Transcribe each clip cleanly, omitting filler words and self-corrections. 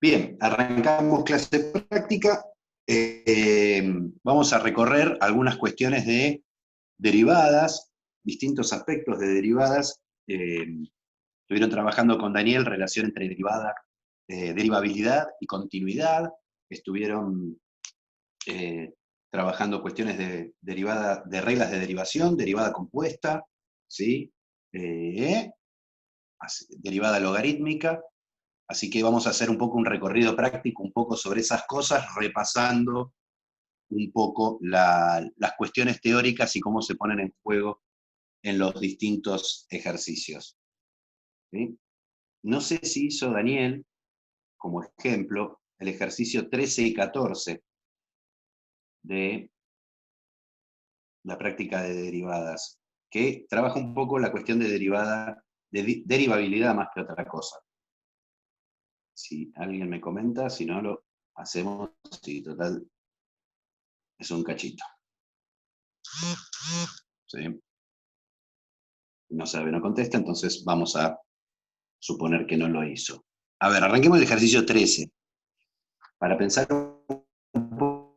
Bien, arrancamos clase práctica. Vamos a recorrer algunas cuestiones de derivadas, distintos aspectos de derivadas. Estuvieron trabajando con Daniel relación entre derivabilidad y continuidad. Estuvieron trabajando cuestiones de reglas de derivación, derivada compuesta, ¿sí? Eh, derivada logarítmica. Así que vamos a hacer un poco un recorrido práctico, un poco sobre esas cosas, repasando un poco las cuestiones teóricas y cómo se ponen en juego en los distintos ejercicios. ¿Sí? No sé si hizo Daniel, como ejemplo, el ejercicio 13 y 14 de la práctica de derivadas, que trabaja un poco la cuestión de derivabilidad más que otra cosa. Si alguien me comenta, si no lo hacemos, sí, total, es un cachito. ¿Sí? No sabe, no contesta, entonces vamos a suponer que no lo hizo. A ver, arranquemos el ejercicio 13. Para pensar un poco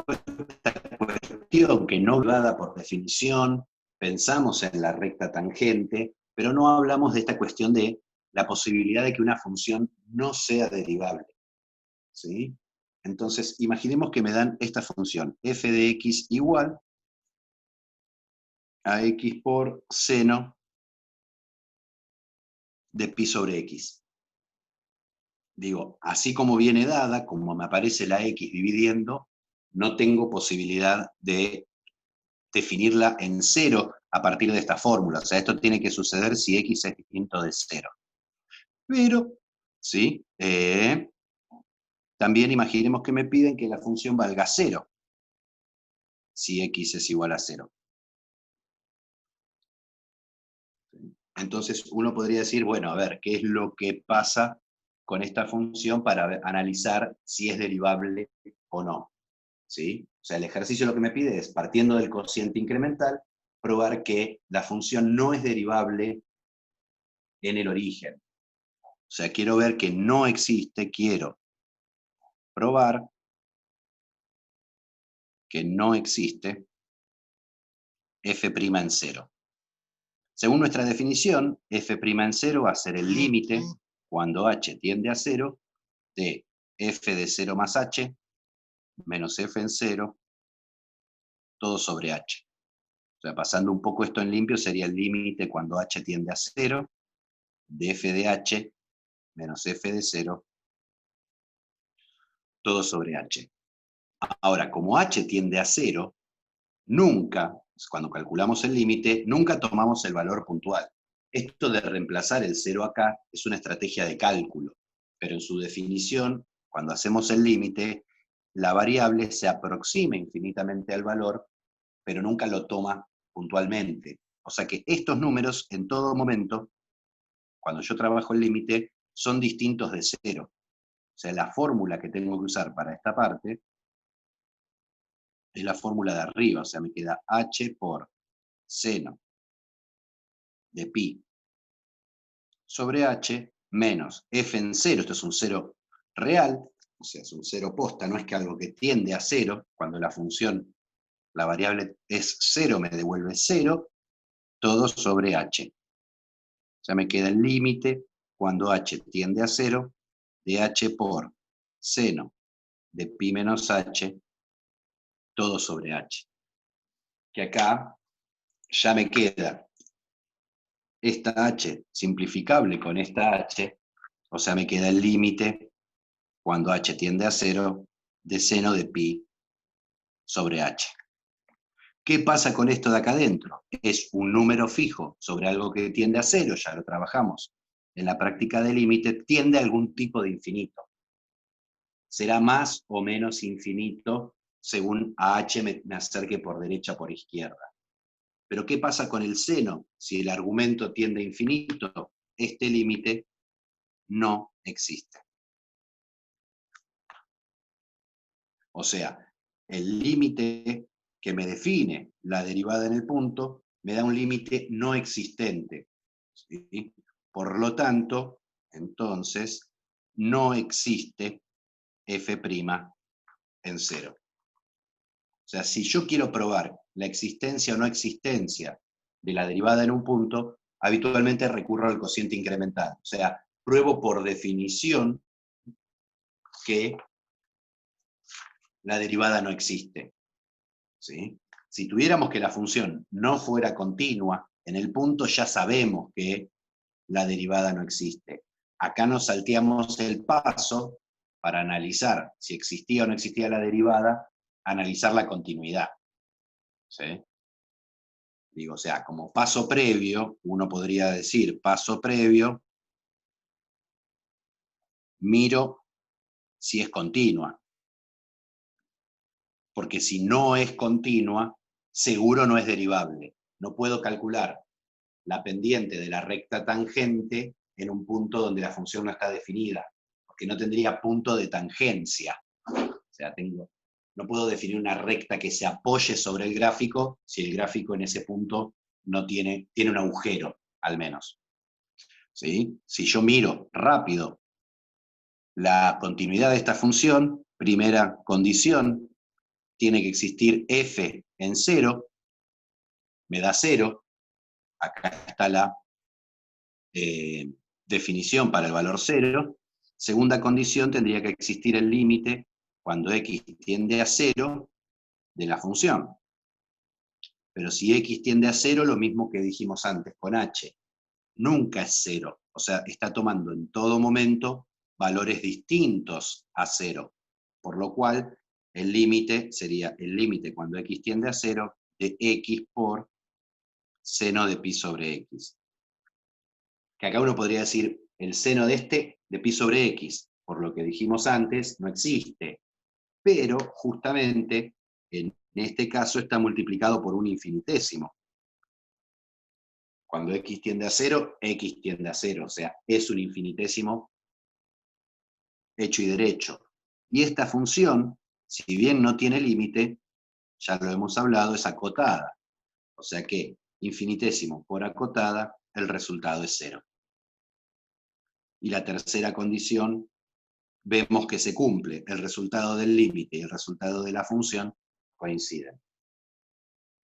esta cuestión que no dada por definición, pensamos en la recta tangente, pero no hablamos de esta cuestión de la posibilidad de que una función no sea derivable. ¿Sí? Entonces, imaginemos que me dan esta función, f de x igual a x por seno de pi sobre x. Digo, así como viene dada, como me aparece la x dividiendo, no tengo posibilidad de definirla en cero a partir de esta fórmula. O sea, esto tiene que suceder si x es distinto de cero. Pero, ¿sí? También imaginemos que me piden que la función valga cero, si x es igual a cero. Entonces uno podría decir, bueno, a ver, ¿qué es lo que pasa con esta función para analizar si es derivable o no? ¿Sí? O sea, el ejercicio lo que me pide es, partiendo del cociente incremental, probar que la función no es derivable en el origen. O sea, quiero ver que no existe, quiero probar que no existe f' en cero. Según nuestra definición, f' en cero va a ser el límite, cuando h tiende a cero, de f de 0 más h, menos f en cero, todo sobre h. O sea, pasando un poco esto en limpio, sería el límite cuando h tiende a 0, de f de h, menos f de 0, todo sobre h. Ahora, como h tiende a 0, nunca, cuando calculamos el límite, nunca tomamos el valor puntual. Esto de reemplazar el 0 acá es una estrategia de cálculo, pero en su definición, cuando hacemos el límite, la variable se aproxima infinitamente al valor, pero nunca lo toma puntualmente. O sea que estos números, en todo momento, cuando yo trabajo el límite, son distintos de 0. O sea, la fórmula que tengo que usar para esta parte es la fórmula de arriba, o sea, me queda h por seno de pi sobre h menos f en 0, esto es un 0 real, o sea, es un 0 posta, no es que algo que tiende a 0, cuando la función, la variable es 0, me devuelve 0, todo sobre h. O sea, me queda el límite cuando h tiende a 0 de h por seno de pi menos h, todo sobre h. Que acá ya me queda esta h simplificable con esta h, o sea, me queda el límite cuando h tiende a 0 de seno de pi sobre h. ¿Qué pasa con esto de acá adentro? Es un número fijo sobre algo que tiende a 0, ya lo trabajamos en la práctica de límite, tiende a algún tipo de infinito. Será más o menos infinito según a h me acerque por derecha o por izquierda. Pero ¿qué pasa con el seno? Si el argumento tiende a infinito, este límite no existe. O sea, el límite que me define la derivada en el punto me da un límite no existente. ¿Sí? Por lo tanto, entonces, no existe f' en 0. O sea, si yo quiero probar la existencia o no existencia de la derivada en un punto, habitualmente recurro al cociente incremental. O sea, pruebo por definición que la derivada no existe. ¿Sí? Si tuviéramos que la función no fuera continua, en el punto ya sabemos que la derivada no existe. Acá nos salteamos el paso para analizar si existía o no existía la derivada, analizar la continuidad. ¿Sí? Digo, o sea, como paso previo, uno podría decir, paso previo, miro si es continua. Porque si no es continua, seguro no es derivable. No puedo calcular la pendiente de la recta tangente en un punto donde la función no está definida, porque no tendría punto de tangencia. O sea, no puedo definir una recta que se apoye sobre el gráfico si el gráfico en ese punto no tiene un agujero, al menos. ¿Sí? Si yo miro rápido la continuidad de esta función, primera condición, tiene que existir f en 0, me da 0, acá está la definición para el valor 0. Segunda condición, tendría que existir el límite cuando x tiende a 0 de la función. Pero si x tiende a 0, lo mismo que dijimos antes con h, nunca es 0. O sea, está tomando en todo momento valores distintos a 0. Por lo cual, el límite sería el límite cuando x tiende a 0 de x por seno de pi sobre x. Que acá uno podría decir, el seno de pi sobre x, por lo que dijimos antes, no existe. Pero, justamente, en este caso está multiplicado por un infinitésimo. Cuando x tiende a 0, x tiende a 0. O sea, es un infinitésimo hecho y derecho. Y esta función, si bien no tiene límite, ya lo hemos hablado, es acotada. O sea que infinitésimo por acotada, el resultado es 0. Y la tercera condición, vemos que se cumple. El resultado del límite y el resultado de la función coinciden.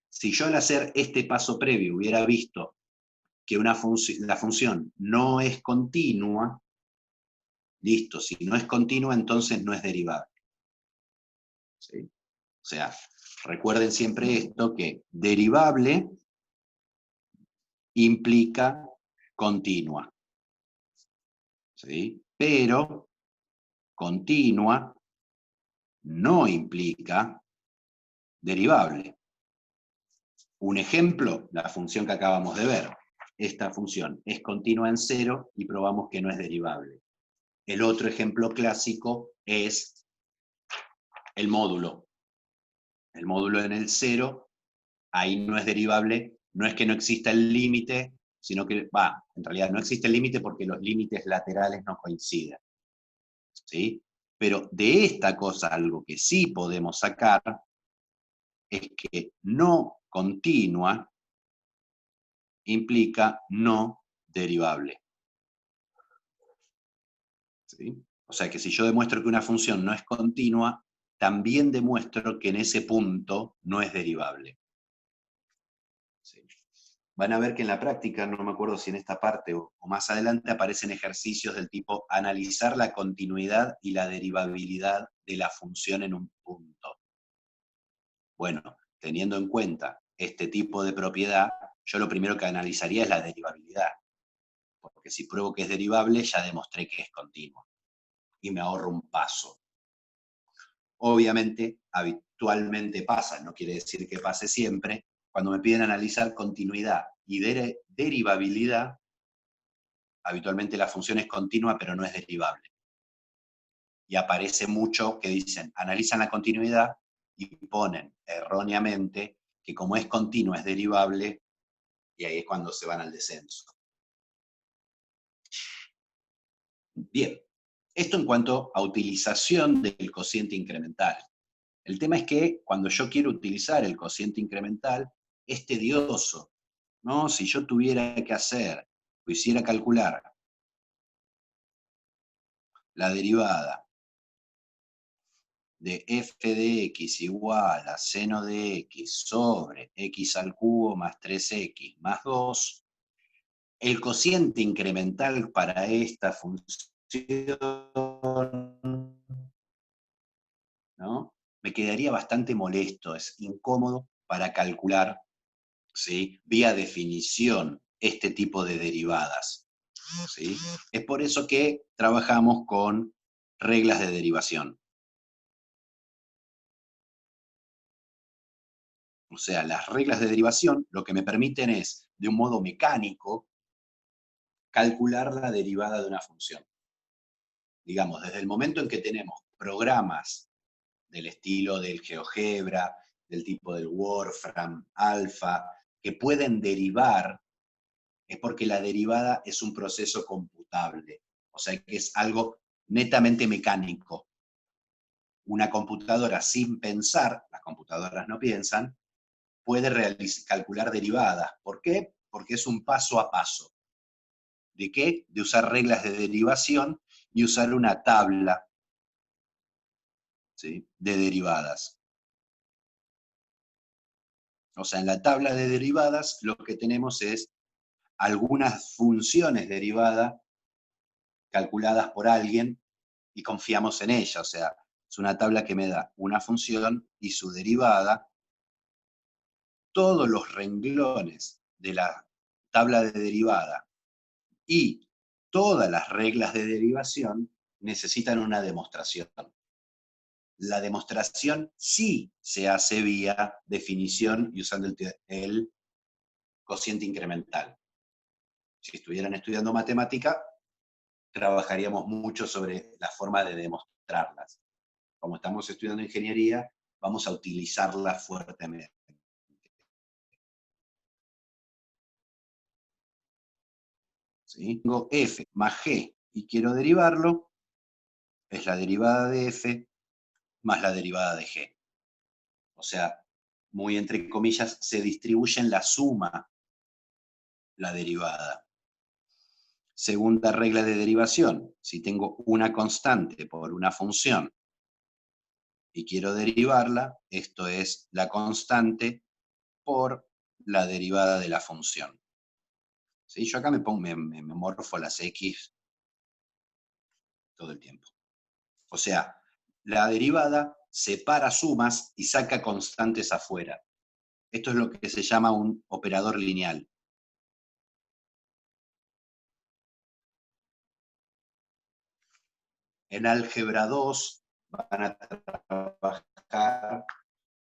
Si yo al hacer este paso previo hubiera visto que la función no es continua, listo, si no es continua, entonces no es derivable. ¿Sí? O sea, recuerden siempre esto, que derivable implica continua. ¿Sí? Pero continua no implica derivable. Un ejemplo, la función que acabamos de ver. Esta función es continua en 0 y probamos que no es derivable. El otro ejemplo clásico es el módulo. El módulo en el 0, ahí no es derivable, no es que no exista el límite, sino que, en realidad no existe el límite porque los límites laterales no coinciden. ¿Sí? Pero de esta cosa, algo que sí podemos sacar, es que no continua implica no derivable. ¿Sí? O sea que si yo demuestro que una función no es continua, también demuestro que en ese punto no es derivable. ¿Sí? Van a ver que en la práctica, no me acuerdo si en esta parte o más adelante, aparecen ejercicios del tipo analizar la continuidad y la derivabilidad de la función en un punto. Bueno, teniendo en cuenta este tipo de propiedad, yo lo primero que analizaría es la derivabilidad. Porque si pruebo que es derivable, ya demostré que es continuo. Y me ahorro un paso. Obviamente, habitualmente pasa, no quiere decir que pase siempre, cuando me piden analizar continuidad y derivabilidad, habitualmente la función es continua pero no es derivable. Y aparece mucho que dicen, analizan la continuidad y ponen erróneamente que como es continua es derivable, y ahí es cuando se van al descenso. Bien, esto en cuanto a utilización del cociente incremental. El tema es que cuando yo quiero utilizar el cociente incremental, es tedioso, ¿no? Si yo tuviera que hacer, o hiciera calcular la derivada de f de x igual a seno de x sobre x al cubo más 3x más 2, el cociente incremental para esta función, ¿no? Me quedaría bastante molesto, es incómodo para calcular, ¿sí?, vía definición este tipo de derivadas, ¿sí? Es por eso que trabajamos con reglas de derivación. O sea, las reglas de derivación lo que me permiten es, de un modo mecánico, calcular la derivada de una función. Digamos, desde el momento en que tenemos programas del estilo del GeoGebra, del tipo del Wolfram, Alpha, que pueden derivar, es porque la derivada es un proceso computable. O sea, que es algo netamente mecánico. Una computadora sin pensar, las computadoras no piensan, puede calcular derivadas. ¿Por qué? Porque es un paso a paso. ¿De qué? De usar reglas de derivación y usar una tabla, ¿sí?, de derivadas. O sea, en la tabla de derivadas lo que tenemos es algunas funciones derivadas calculadas por alguien y confiamos en ella. O sea, es una tabla que me da una función y su derivada. Todos los renglones de la tabla de derivada y todas las reglas de derivación necesitan una demostración. La demostración sí se hace vía definición y usando el cociente incremental. Si estuvieran estudiando matemática, trabajaríamos mucho sobre la forma de demostrarlas. Como estamos estudiando ingeniería, vamos a utilizarlas fuertemente. ¿Sí? Tengo f más g y quiero derivarlo, es la derivada de f más la derivada de g. O sea, muy entre comillas, se distribuye en la suma la derivada. Segunda regla de derivación, si tengo una constante por una función y quiero derivarla, esto es la constante por la derivada de la función. ¿Sí? Yo acá me morfo las x todo el tiempo. O sea, la derivada separa sumas y saca constantes afuera. Esto es lo que se llama un operador lineal. En álgebra 2 van a trabajar,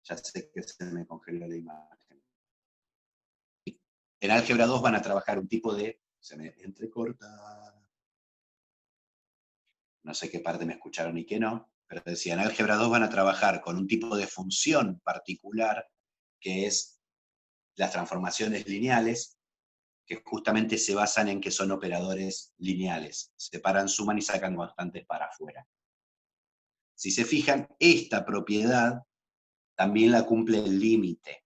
ya sé que se me congeló la imagen. En álgebra 2 van a trabajar un tipo de, se me entrecorta, no sé qué parte me escucharon y qué no, pero decía, en álgebra 2 van a trabajar con un tipo de función particular, que es las transformaciones lineales, que justamente se basan en que son operadores lineales, separan, suman y sacan constantes para afuera. Si se fijan, esta propiedad también la cumple el límite.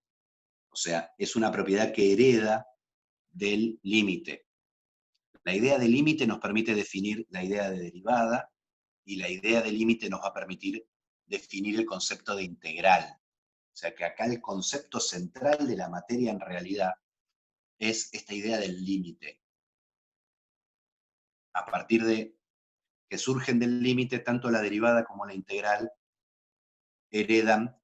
O sea, es una propiedad que hereda del límite. La idea de límite nos permite definir la idea de derivada y la idea de límite nos va a permitir definir el concepto de integral. O sea que acá el concepto central de la materia en realidad es esta idea del límite. A partir de que surgen del límite, tanto la derivada como la integral heredan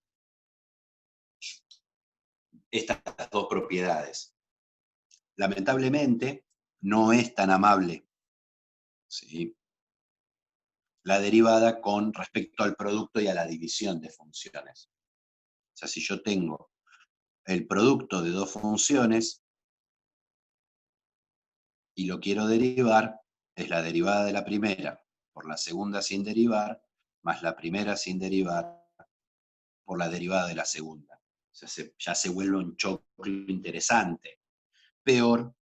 estas dos propiedades. Lamentablemente, no es tan amable, ¿sí?, la derivada con respecto al producto y a la división de funciones. O sea, si yo tengo el producto de dos funciones y lo quiero derivar, es la derivada de la primera por la segunda sin derivar, más la primera sin derivar por la derivada de la segunda. O sea, ya se vuelve un choque interesante. Peor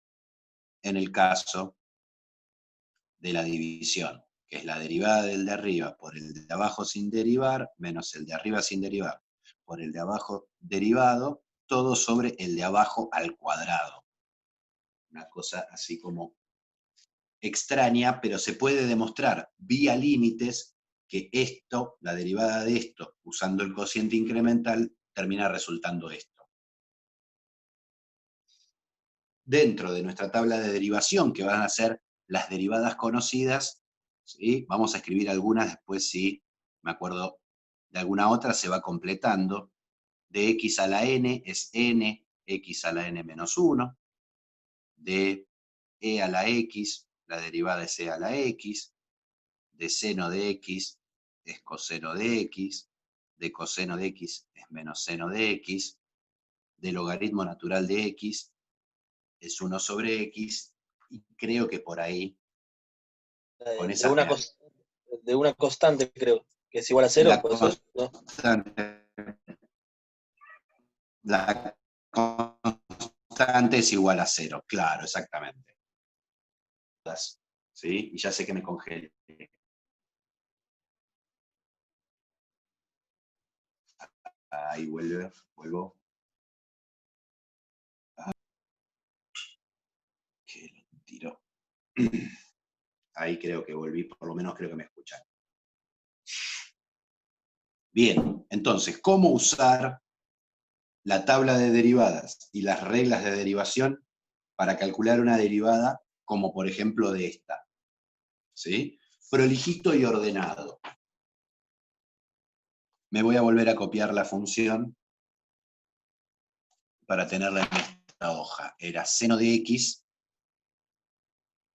en el caso de la división, que es la derivada del de arriba por el de abajo sin derivar, menos el de arriba sin derivar, por el de abajo derivado, todo sobre el de abajo al cuadrado. Una cosa así como extraña, pero se puede demostrar vía límites que esto, la derivada de esto, usando el cociente incremental, termina resultando esto. Dentro de nuestra tabla de derivación, que van a ser las derivadas conocidas, ¿sí? Vamos a escribir algunas, después si me acuerdo de alguna otra, se va completando. De x a la n es n, x a la n menos 1. De e a la x, la derivada es e a la x. De seno de x es coseno de x. De coseno de x es menos seno de x. De logaritmo natural de x es 1 sobre x. Y creo que por ahí, con De esas... de una constante, creo, que es igual a cero, La puede ser, ¿no? La constante es igual a 0, claro, exactamente. ¿Sí? Y ya sé que me congelé. Ahí vuelvo. Que lo tiro. Ahí creo que volví, por lo menos creo que me escuchan. Bien, entonces, ¿cómo usar la tabla de derivadas y las reglas de derivación para calcular una derivada como por ejemplo de esta? ¿Sí? Prolijito y ordenado. Me voy a volver a copiar la función para tenerla en esta hoja. Era seno de x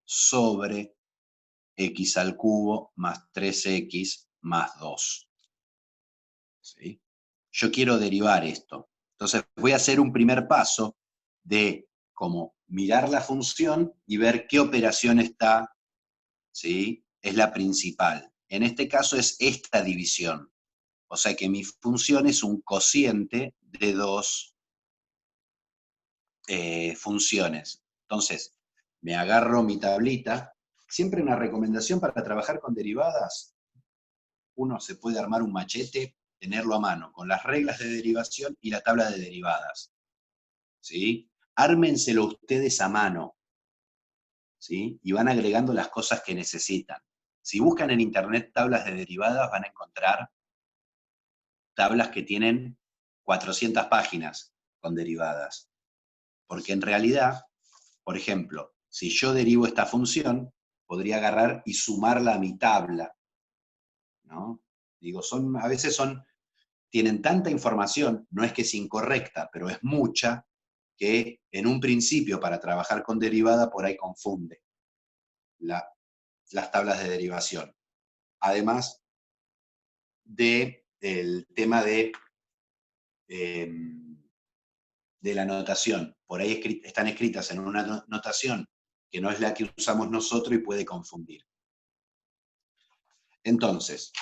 sobre x al cubo más 3x más 2. ¿Sí? Yo quiero derivar esto. Entonces voy a hacer un primer paso de como mirar la función y ver qué operación está, ¿sí? Es la principal. En este caso es esta división. O sea que mi función es un cociente de dos funciones. Entonces, me agarro mi tablita. Siempre una recomendación para trabajar con derivadas, uno se puede armar un machete, tenerlo a mano, con las reglas de derivación y la tabla de derivadas. ¿Sí? Ármenselo ustedes a mano, ¿sí? Y van agregando las cosas que necesitan. Si buscan en internet tablas de derivadas, van a encontrar tablas que tienen 400 páginas con derivadas. Porque en realidad, por ejemplo, si yo derivo esta función, podría agarrar y sumarla a mi tabla, ¿no? Digo, a veces tienen tanta información, no es que es incorrecta, pero es mucha, que en un principio para trabajar con derivada por ahí confunde las tablas de derivación. Además del tema de la notación. Por ahí están escritas en una notación que no es la que usamos nosotros y puede confundir. Entonces,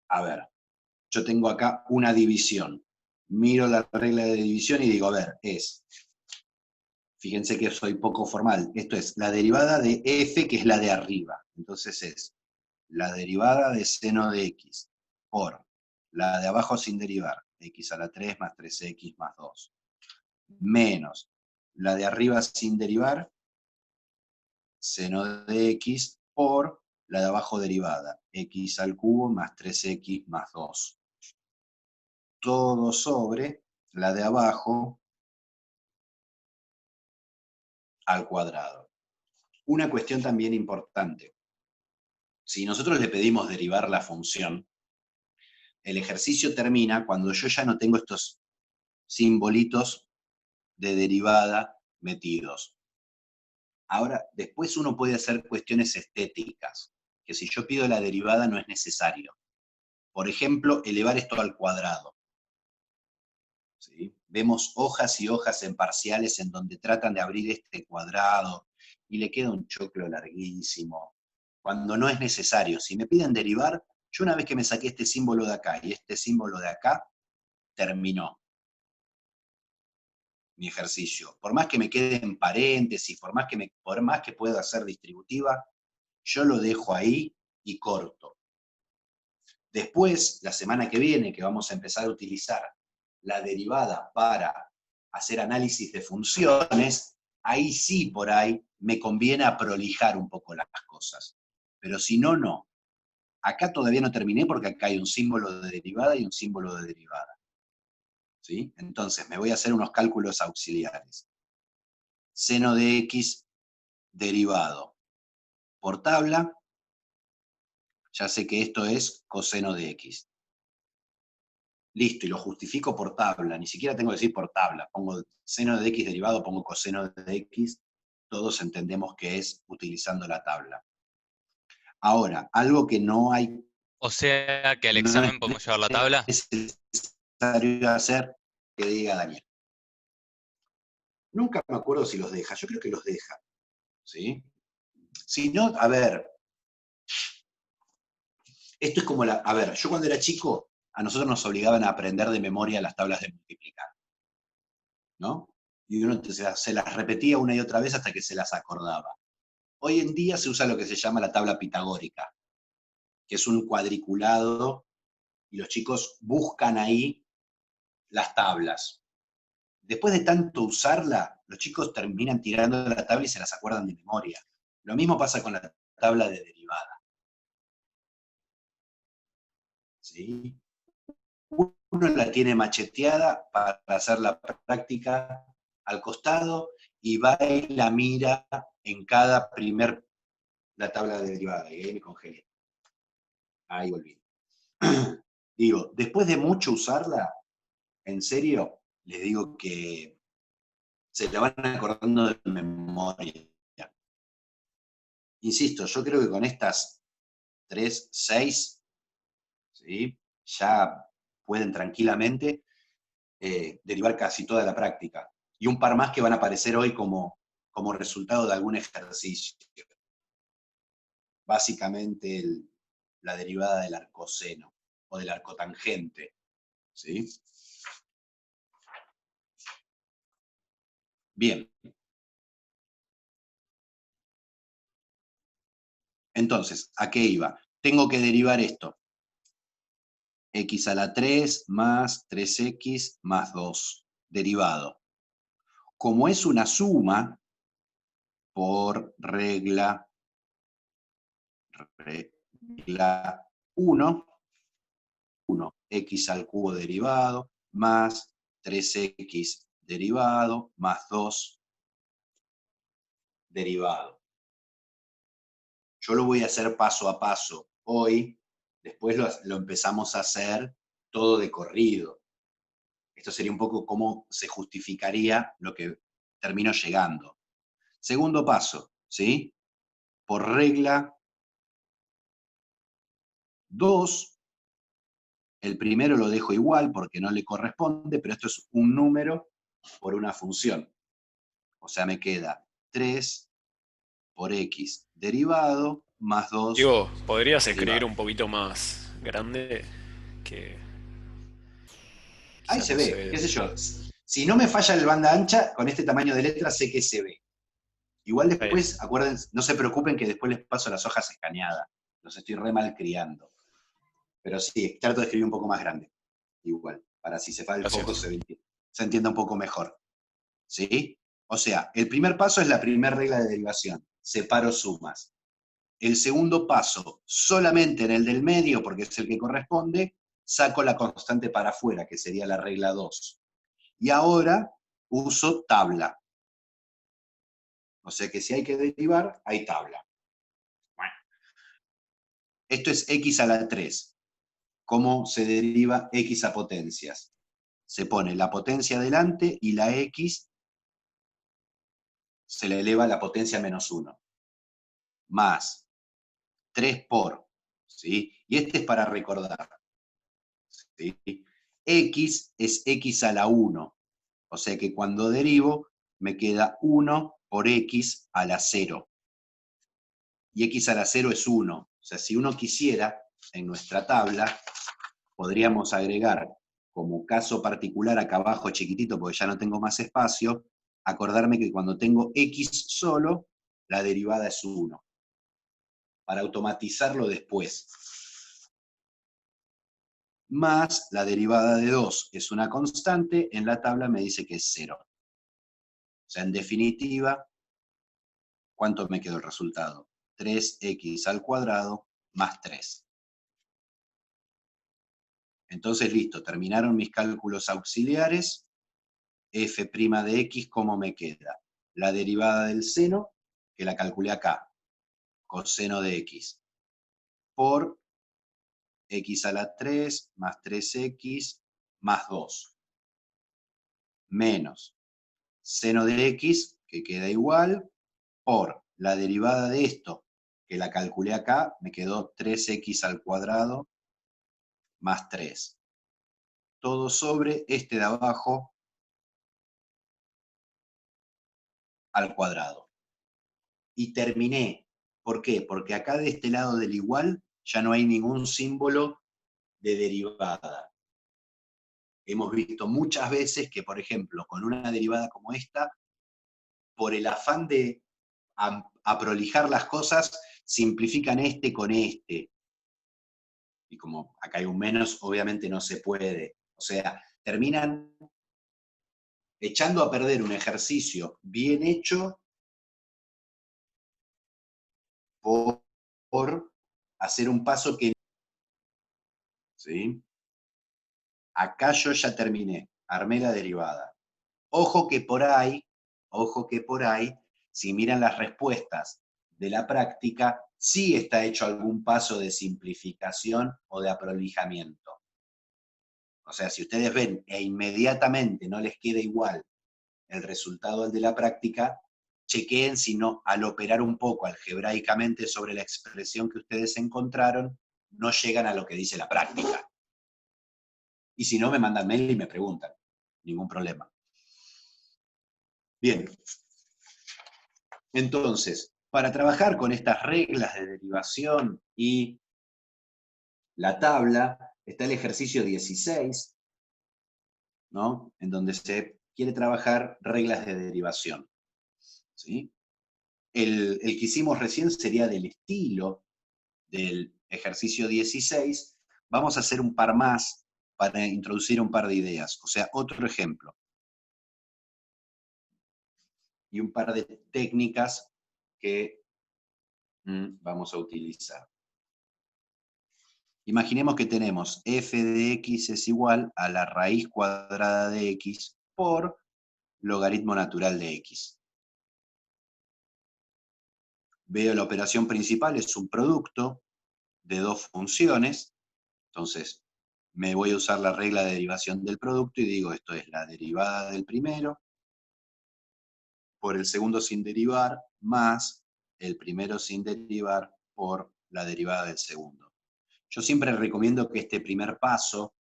a ver, yo tengo acá una división. Miro la regla de división y digo, a ver, fíjense que soy poco formal, esto es la derivada de f, que es la de arriba. Entonces es la derivada de seno de x por la de abajo sin derivar, x a la 3 más 3x más 2, menos la de arriba sin derivar, seno de x por la de abajo derivada, x al cubo más 3x más 2. Todo sobre la de abajo al cuadrado. Una cuestión también importante. Si nosotros le pedimos derivar la función, el ejercicio termina cuando yo ya no tengo estos simbolitos de derivada metidos. Ahora, después uno puede hacer cuestiones estéticas, que si yo pido la derivada no es necesario. Por ejemplo, elevar esto al cuadrado. ¿Sí? Vemos hojas y hojas en parciales en donde tratan de abrir este cuadrado y le queda un choclo larguísimo, cuando no es necesario. Si me piden derivar, yo una vez que me saqué este símbolo de acá y este símbolo de acá, terminó mi ejercicio. Por más que me quede en paréntesis, por más que pueda hacer distributiva, yo lo dejo ahí y corto. Después, la semana que viene, que vamos a empezar a utilizar la derivada para hacer análisis de funciones, ahí sí, por ahí, me conviene aprolijar un poco las cosas. Pero si no, no. Acá todavía no terminé porque acá hay un símbolo de derivada y un símbolo de derivada. ¿Sí? Entonces, me voy a hacer unos cálculos auxiliares. Seno de x derivado por tabla, ya sé que esto es coseno de x. Listo, y lo justifico por tabla, ni siquiera tengo que decir por tabla, pongo seno de x derivado, pongo coseno de x, todos entendemos que es utilizando la tabla. Ahora, algo que no hay, O sea que al no es examen podemos llevar la tabla. necesario hacer, que diga Daniel. Nunca me acuerdo si los deja, yo creo que los deja, ¿sí? Si no, a ver, esto es como a ver, yo cuando era chico, a nosotros nos obligaban a aprender de memoria las tablas de multiplicar, ¿no? Y uno se las repetía una y otra vez hasta que se las acordaba. Hoy en día se usa lo que se llama la tabla pitagórica, que es un cuadriculado, y los chicos buscan ahí las tablas. Después de tanto usarla, los chicos terminan tirando la tabla y se las acuerdan de memoria. Lo mismo pasa con la tabla de derivada. ¿Sí? Uno la tiene macheteada para hacer la práctica al costado y va y la mira en cada la tabla de derivada. Y ahí me congelé. Ahí volví. Digo, después de mucho usarla, en serio, les digo que se la van acordando de memoria. Insisto, yo creo que con estas 3, 6, ¿sí? Ya pueden tranquilamente derivar casi toda la práctica. Y un par más que van a aparecer hoy como resultado de algún ejercicio. Básicamente la derivada del arcoseno o del arcotangente. ¿Sí? Bien. Entonces, ¿a qué iba? Tengo que derivar esto. X a la 3 más 3x más 2. Derivado. Como es una suma, por regla 1, x al cubo derivado, más 3x derivado, más 2 derivado. Yo lo voy a hacer paso a paso hoy, después lo empezamos a hacer todo de corrido. Esto sería un poco cómo se justificaría lo que termino llegando. Segundo paso, ¿sí? Por regla 2, el primero lo dejo igual porque no le corresponde, pero esto es un número por una función. O sea, me queda 3 por x derivado más 2 Diego, ¿podrías escribir derivado. un poquito más grande? Que Ahí quizás se no se ve, ve. qué sé yo. Si no me falla el banda ancha, con este tamaño de letra sé que se ve. Igual Está bien. después, acuérdense, no se preocupen que después les paso las hojas escaneadas. Los estoy re mal criando. Pero sí, trato de escribir un poco más grande. Igual, para si se va el foco Gracias. se entienda un poco mejor. ¿Sí? O sea, el primer paso es la primera regla de derivación. Separo sumas. El segundo paso, solamente en el del medio, porque es el que corresponde, saco la constante para afuera, que sería la regla 2. Y ahora uso tabla. O sea que si hay que derivar, hay tabla. Bueno, esto es x a la 3. ¿Cómo se deriva x a potencias? Se pone la potencia delante y la x se le eleva a la potencia menos 1. Más 3 por, ¿sí? Y este es para recordar, ¿sí? X es x a la 1. O sea que cuando derivo, me queda 1 por x a la 0. Y x a la 0 es 1. O sea, si uno quisiera, en nuestra tabla, podríamos agregar como caso particular acá abajo chiquitito, porque ya no tengo más espacio, acordarme que cuando tengo x solo, la derivada es 1. Para automatizarlo después. Más la derivada de 2 es una constante, en la tabla me dice que es 0. sea, en definitiva, ¿cuánto me quedó el resultado? 3x al cuadrado más 3. Entonces, listo, terminaron mis cálculos auxiliares. F' de x, ¿cómo me queda? La derivada del seno, que la calculé acá, coseno de x, por x a la 3 más 3x más 2, menos seno de x, que queda igual, por la derivada de esto, que la calculé acá, me quedó 3x al cuadrado más 3. Todo sobre este de abajo al cuadrado. Y terminé. ¿Por qué? Porque acá de este lado del igual ya no hay ningún símbolo de derivada. Hemos visto muchas veces que, por ejemplo, con una derivada como esta, por el afán de aprolijar las cosas, simplifican este con este. Y como acá hay un menos, obviamente no se puede. O sea, terminan echando a perder un ejercicio bien hecho por hacer un paso que... ¿Sí? Acá yo ya terminé, armé la derivada. Ojo que por ahí, si miran las respuestas de la práctica, sí está hecho algún paso de simplificación o de aprolijamiento. O sea, si ustedes ven e inmediatamente no les queda igual el resultado al de la práctica, chequeen si no, al operar un poco algebraicamente sobre la expresión que ustedes encontraron, no llegan a lo que dice la práctica. Y si no, me mandan mail y me preguntan. Ningún problema. Bien. Entonces, para trabajar con estas reglas de derivación y la tabla, está el ejercicio 16, ¿no? En donde se quiere trabajar reglas de derivación. ¿Sí? El que hicimos recién sería del estilo del ejercicio 16. Vamos a hacer un par más para introducir un par de ideas. O sea, otro ejemplo. Y un par de técnicas que vamos a utilizar. Imaginemos que tenemos f de x es igual a la raíz cuadrada de x por logaritmo natural de x. Veo la operación principal, es un producto de dos funciones, entonces me voy a usar la regla de derivación del producto y digo esto es la derivada del primero por el segundo sin derivar más el primero sin derivar por la derivada del segundo. Yo siempre recomiendo que este primer paso,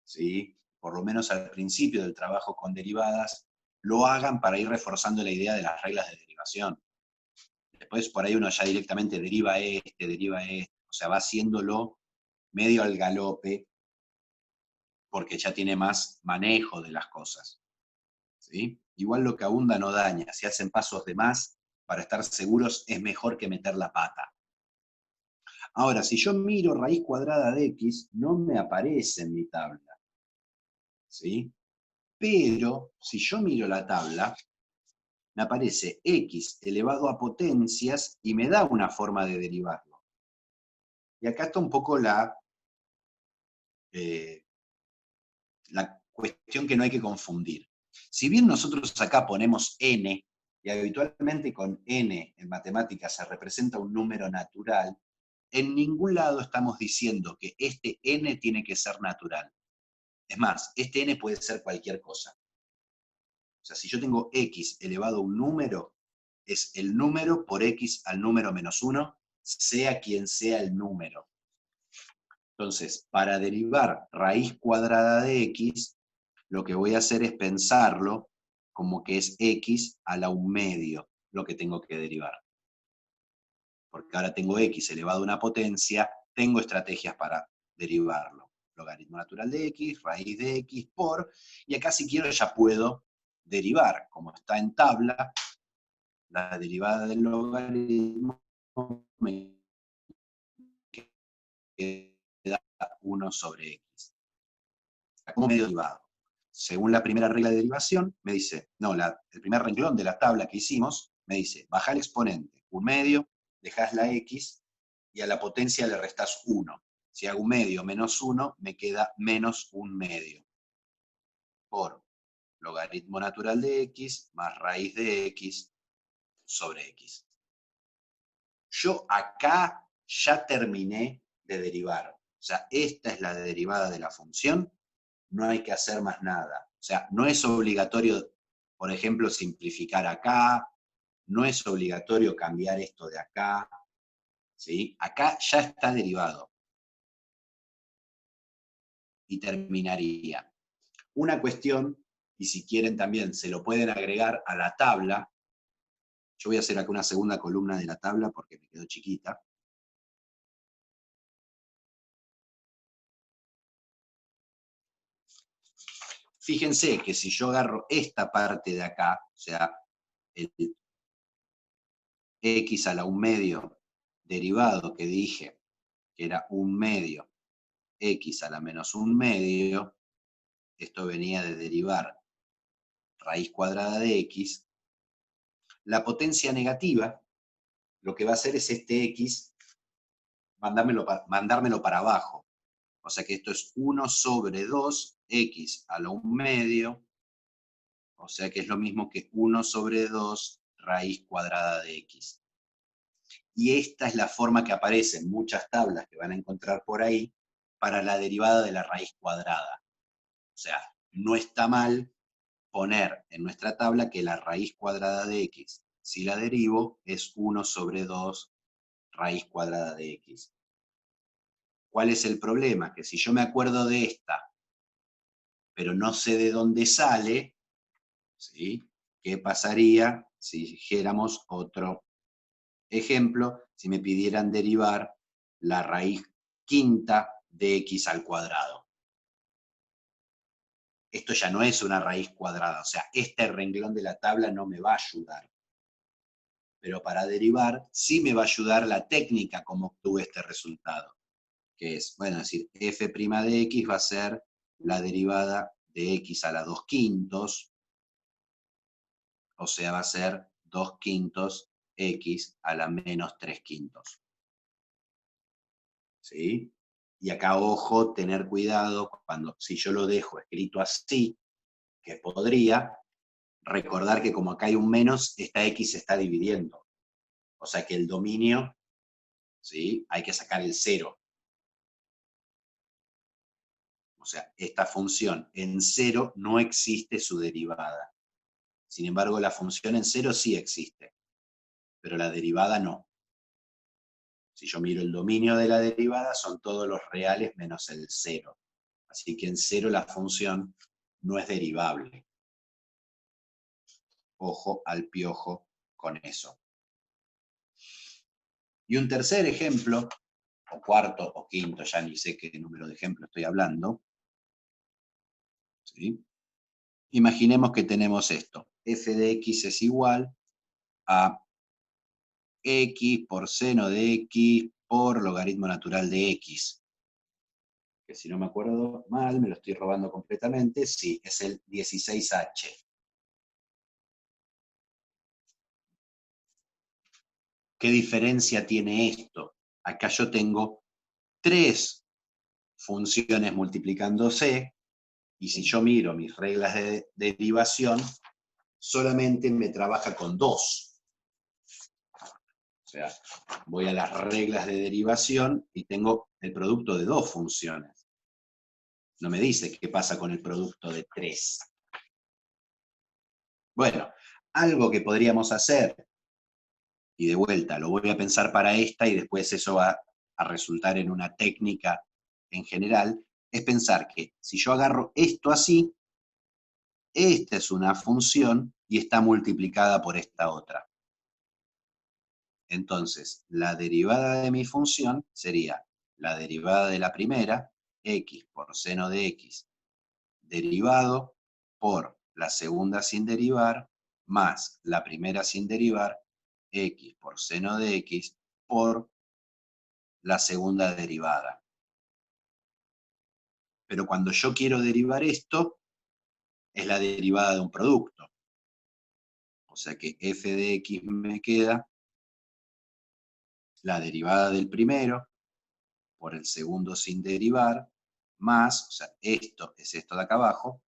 ¿sí?, por lo menos al principio del trabajo con derivadas, lo hagan para ir reforzando la idea de las reglas de derivación. Después por ahí uno ya directamente deriva o sea, va haciéndolo medio al galope, porque ya tiene más manejo de las cosas. ¿Sí? Igual lo que abunda no daña, si hacen pasos de más, para estar seguros es mejor que meter la pata. Ahora, si yo miro raíz cuadrada de x, no me aparece en mi tabla. ¿Sí? Pero, si yo miro la tabla, me aparece x elevado a potencias y me da una forma de derivarlo. Y acá está un poco la cuestión que no hay que confundir. Si bien nosotros acá ponemos n, y habitualmente con n en matemáticas se representa un número natural, en ningún lado estamos diciendo que este n tiene que ser natural. Es más, este n puede ser cualquier cosa. O sea, si yo tengo x elevado a un número, es el número por x al número menos 1, sea quien sea el número. Entonces, para derivar raíz cuadrada de x, lo que voy a hacer es pensarlo como que es x a la 1/2 lo que tengo que derivar. Porque ahora tengo x elevado a una potencia, tengo estrategias para derivarlo. Logaritmo natural de x, raíz de x por, y acá si quiero ya puedo derivar, como está en tabla, la derivada del logaritmo me queda 1 sobre x. Como medio derivado. según la primera regla de derivación, me dice, no, el primer renglón de la tabla que hicimos, me dice, baja el exponente, 1/2, dejás la x, y a la potencia le restás 1. Si hago 1/2 menos 1, me queda menos 1/2. Por logaritmo natural de x más raíz de x sobre x. Yo acá ya terminé de derivar. O sea, esta es la derivada de la función, no hay que hacer más nada. O sea, no es obligatorio, por ejemplo, simplificar acá, no es obligatorio cambiar esto de acá, ¿sí? Acá ya está derivado. Y terminaría. Una cuestión, y si quieren también se lo pueden agregar a la tabla. Yo voy a hacer acá una segunda columna de la tabla porque me quedó chiquita. Fíjense que si yo agarro esta parte de acá, o sea, el x a la 1/2 derivado que dije que era 1/2 x a la menos 1/2, esto venía de derivar raíz cuadrada de x, la potencia negativa lo que va a hacer es este x mandármelo para abajo. O sea que esto es 1 sobre 2 x a la 1/2, o sea que es lo mismo que 1 sobre 2 raíz cuadrada de x. Y esta es la forma que aparece en muchas tablas que van a encontrar por ahí para la derivada de la raíz cuadrada. O sea, no está mal poner en nuestra tabla que la raíz cuadrada de x, si la derivo, es 1 sobre 2 raíz cuadrada de x. ¿Cuál es el problema? Que si yo me acuerdo de esta, pero no sé de dónde sale, ¿sí? ¿Qué pasaría si dijéramos otro ejemplo? Si me pidieran derivar la raíz quinta de x al cuadrado. Esto ya no es una raíz cuadrada, o sea, este renglón de la tabla no me va a ayudar. Pero para derivar sí me va a ayudar la técnica como obtuve este resultado, que es, bueno, es decir, f' de x va a ser la derivada de x a la 2/5, o sea, va a ser 2/5 x a la menos 3/5. ¿Sí? Y acá, ojo, tener cuidado, si yo lo dejo escrito así, que podría, recordar que como acá hay un menos, esta x se está dividiendo. O sea que el dominio, ¿sí? Hay que sacar el 0. O sea, esta función en 0 no existe su derivada. Sin embargo, la función en 0 sí existe, pero la derivada no. Si yo miro el dominio de la derivada, son todos los reales menos el 0. Así que en 0 la función no es derivable. Ojo al piojo con eso. Y un tercer ejemplo, o cuarto o quinto, ya ni sé qué número de ejemplo estoy hablando. ¿Sí? Imaginemos que tenemos esto. F de x es igual a x por seno de x por logaritmo natural de x. Que si no me acuerdo mal, me lo estoy robando completamente, sí, es el 16h. ¿Qué diferencia tiene esto? Acá yo tengo 3 funciones multiplicándose, y si yo miro mis reglas de derivación, solamente me trabaja con 2. O sea, voy a las reglas de derivación y tengo el producto de 2 funciones. No me dice qué pasa con el producto de 3. Bueno, algo que podríamos hacer, y de vuelta, lo voy a pensar para esta y después eso va a resultar en una técnica en general, es pensar que si yo agarro esto así, esta es una función y está multiplicada por esta otra. Entonces, la derivada de mi función sería la derivada de la primera, x por seno de x, derivado por la segunda sin derivar, más la primera sin derivar, x por seno de x, por la segunda derivada. Pero cuando yo quiero derivar esto, es la derivada de un producto. O sea que f de x me queda la derivada del primero por el segundo sin derivar, más, o sea, esto es esto de acá abajo,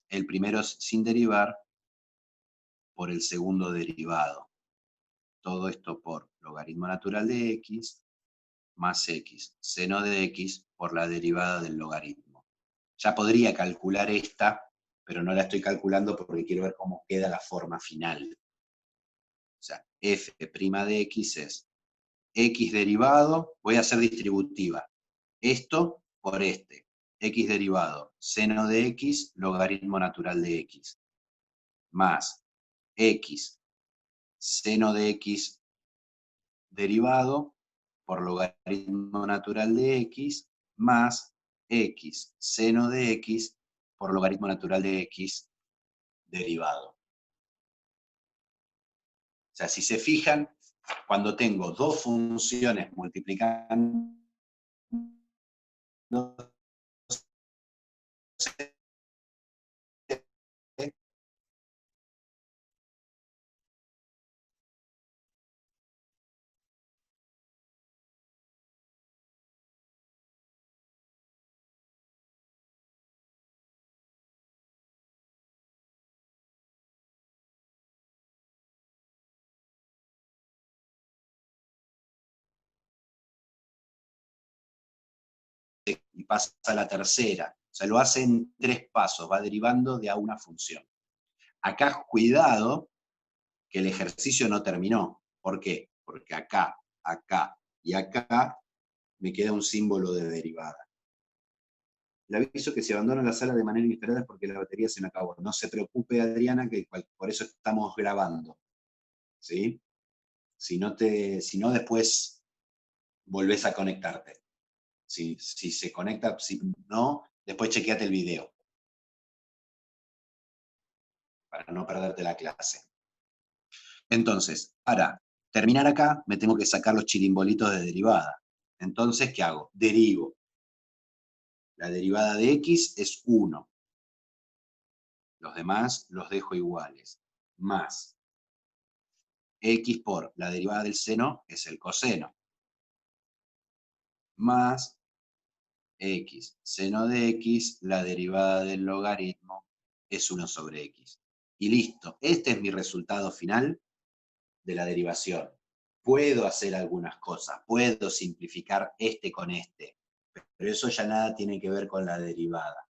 el primero sin derivar por el segundo derivado. Todo esto por logaritmo natural de x más x, seno de x por la derivada del logaritmo. Ya podría calcular esta, pero no la estoy calculando porque quiero ver cómo queda la forma final. O sea, f' de x es x derivado, voy a hacer distributiva. Esto por este. X derivado, seno de x, logaritmo natural de x. Más x, seno de x derivado por logaritmo natural de x, más x, seno de x por logaritmo natural de x derivado. O sea, si se fijan, cuando tengo dos funciones multiplicando y pasa a la tercera. O sea, lo hace en 3 pasos, va derivando de a una función. Acá, cuidado, que el ejercicio no terminó. ¿Por qué? Porque acá, acá y acá me queda un símbolo de derivada. Le aviso que si abandona la sala de manera inesperada es porque la batería se me acabó. No se preocupe, Adriana, que por eso estamos grabando. ¿Sí? Si no, después volvés a conectarte. Si se conecta, si no, después chequeate el video. Para no perderte la clase. Entonces, para terminar acá, me tengo que sacar los chirimbolitos de derivada. Entonces, ¿qué hago? Derivo. La derivada de x es 1. Los demás los dejo iguales. Más x por la derivada del seno es el coseno. Más x, seno de x, la derivada del logaritmo es 1 sobre x. Y listo. Este es mi resultado final de la derivación. Puedo hacer algunas cosas, puedo simplificar este con este, pero eso ya nada tiene que ver con la derivada.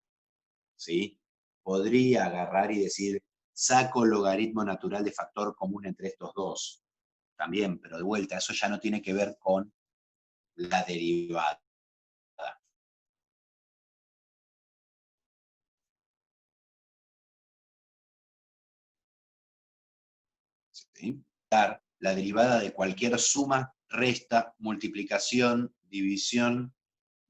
¿Sí? Podría agarrar y decir, saco logaritmo natural de factor común entre estos dos. También, pero de vuelta, eso ya no tiene que ver con la derivada. ¿Sí? La derivada de cualquier suma, resta, multiplicación, división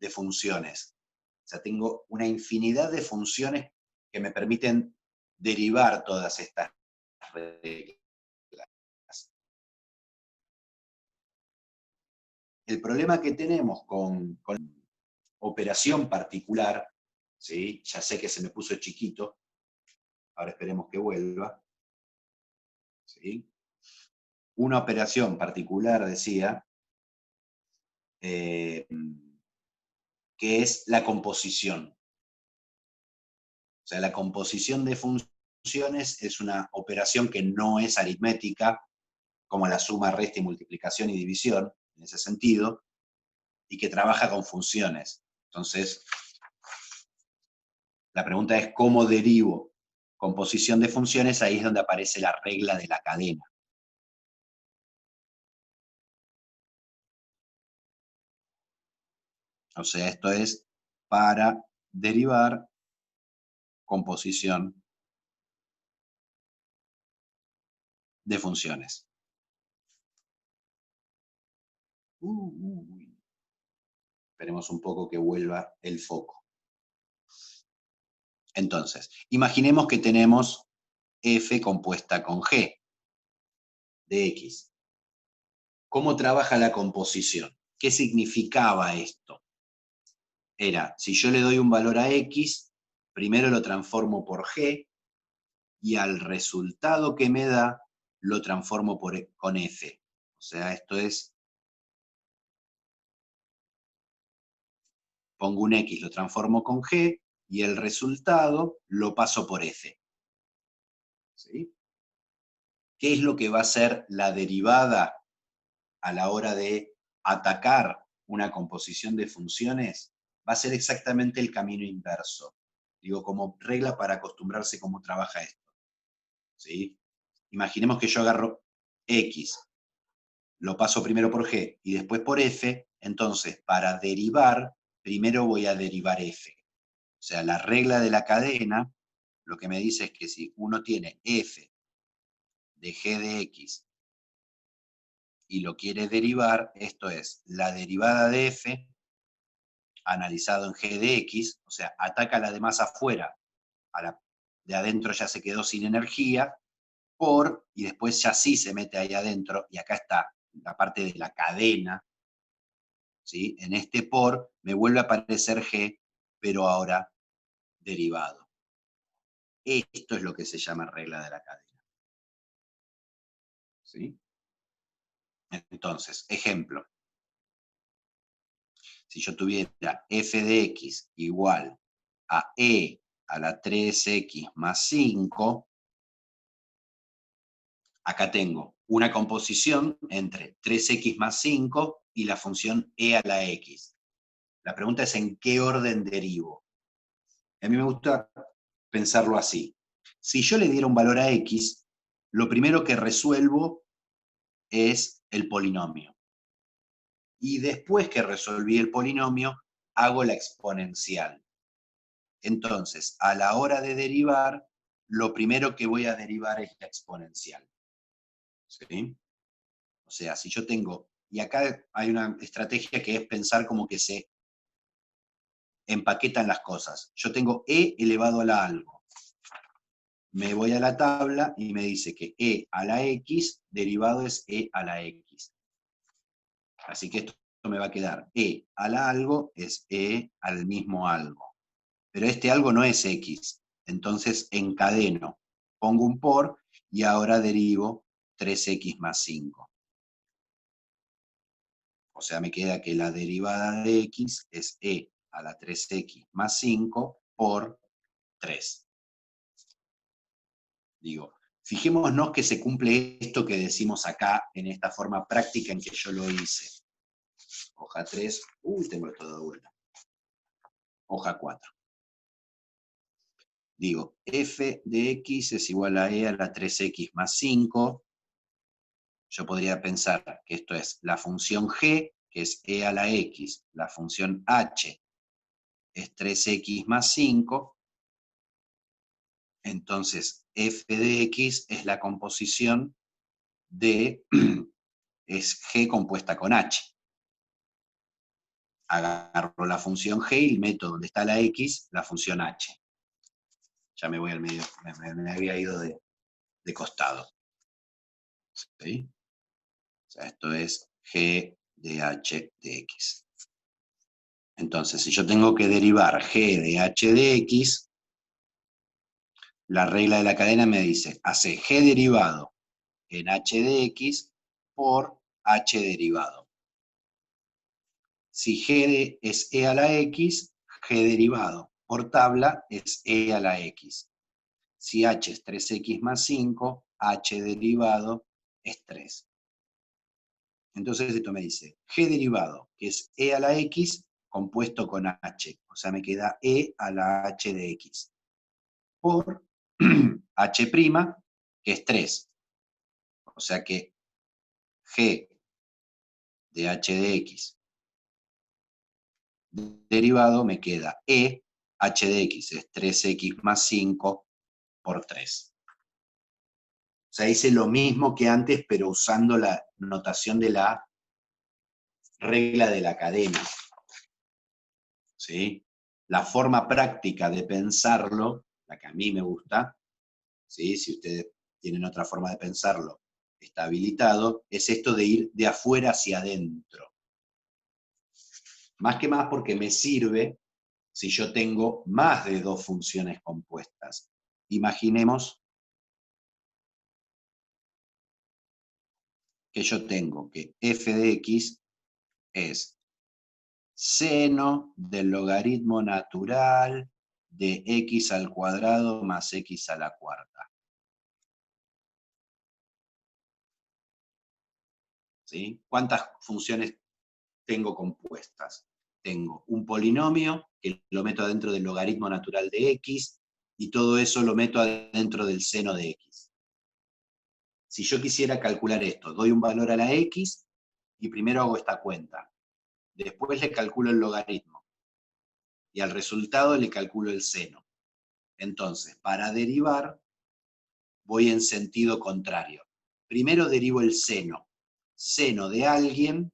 de funciones. O sea, tengo una infinidad de funciones que me permiten derivar todas estas reglas. El problema que tenemos con operación particular, ¿sí? Ya sé que se me puso chiquito, ahora esperemos que vuelva. ¿Sí? Una operación particular, decía, que es la composición. O sea, la composición de funciones es una operación que no es aritmética, como la suma, resta y multiplicación y división, en ese sentido, y que trabaja con funciones. Entonces, la pregunta es ¿cómo derivo composición de funciones? Ahí es donde aparece la regla de la cadena. O sea, esto es para derivar composición de funciones. Esperemos un poco que vuelva el foco. Entonces, imaginemos que tenemos f compuesta con g de x. ¿Cómo trabaja la composición? ¿Qué significaba esto? Era, si yo le doy un valor a x, primero lo transformo por G, y al resultado que me da, lo transformo con F. O sea, esto es, pongo un X, lo transformo con G, y el resultado lo paso por F. ¿Sí? ¿Qué es lo que va a ser la derivada a la hora de atacar una composición de funciones? Va a ser exactamente el camino inverso. Digo, como regla para acostumbrarse cómo trabaja esto. ¿Sí? Imaginemos que yo agarro X, lo paso primero por G y después por F, entonces para derivar, primero voy a derivar F. O sea, la regla de la cadena, lo que me dice es que si uno tiene F de G de X y lo quiere derivar, esto es, la derivada de F, analizado en G de X, o sea, ataca la de más afuera, a la de adentro ya se quedó sin energía, y después ya sí se mete ahí adentro, y acá está la parte de la cadena, ¿sí? En este por me vuelve a aparecer G, pero ahora derivado. Esto es lo que se llama regla de la cadena. ¿Sí? Entonces, ejemplo. Si yo tuviera f de x igual a e a la 3x más 5, acá tengo una composición entre 3x más 5 y la función e a la x. La pregunta es en qué orden derivo. A mí me gusta pensarlo así. Si yo le diera un valor a x, lo primero que resuelvo es el polinomio. Y después que resolví el polinomio, hago la exponencial. Entonces, a la hora de derivar, lo primero que voy a derivar es la exponencial. ¿Sí? O sea, si yo tengo, y acá hay una estrategia que es pensar como que se empaquetan las cosas. Yo tengo e elevado a la algo. Me voy a la tabla y me dice que e a la x derivado es e a la x. Así que esto me va a quedar e a la algo es e al mismo algo. Pero este algo no es x. Entonces encadeno, pongo un por y ahora derivo 3x más 5. O sea, me queda que la derivada de x es e a la 3x más 5 por 3. Digo, fijémonos que se cumple esto que decimos acá en esta forma práctica en que yo lo hice. Hoja 3, tengo esto de vuelta. Hoja 4. Digo, f de x es igual a e a la 3x más 5. Yo podría pensar que esto es la función g, que es e a la x. La función h es 3x más 5. Entonces, f de x es la composición de, es g compuesta con h. Agarro la función g y meto donde está la x, la función h. Ya me voy al medio, me había ido de costado. ¿Sí? O sea, esto es g de h de x. Entonces, si yo tengo que derivar g de h de x, la regla de la cadena me dice, hace g derivado en h de x por h derivado. Si g es e a la x, g derivado por tabla es e a la x. Si h es 3x más 5, h derivado es 3. Entonces esto me dice g derivado, que es e a la x, compuesto con h. O sea, me queda e a la h de x. Por h', que es 3. O sea que g de h de x derivado me queda e, h de x es 3x más 5 por 3. O sea, hice lo mismo que antes, pero usando la notación de la regla de la cadena. ¿Sí? La forma práctica de pensarlo, la que a mí me gusta, ¿sí? Si ustedes tienen otra forma de pensarlo, está habilitado, es esto de ir de afuera hacia adentro. Más que más porque me sirve, si yo tengo más de dos funciones compuestas. Imaginemos que yo tengo que f de x es seno del logaritmo natural de x al cuadrado más x a la cuarta. ¿Sí? ¿Cuántas funciones tengo compuestas? Tengo un polinomio, que lo meto adentro del logaritmo natural de x, y todo eso lo meto adentro del seno de x. Si yo quisiera calcular esto, doy un valor a la x, y primero hago esta cuenta. Después le calculo el logaritmo, y al resultado le calculo el seno. Entonces, para derivar, voy en sentido contrario. Primero derivo el seno. Seno de alguien,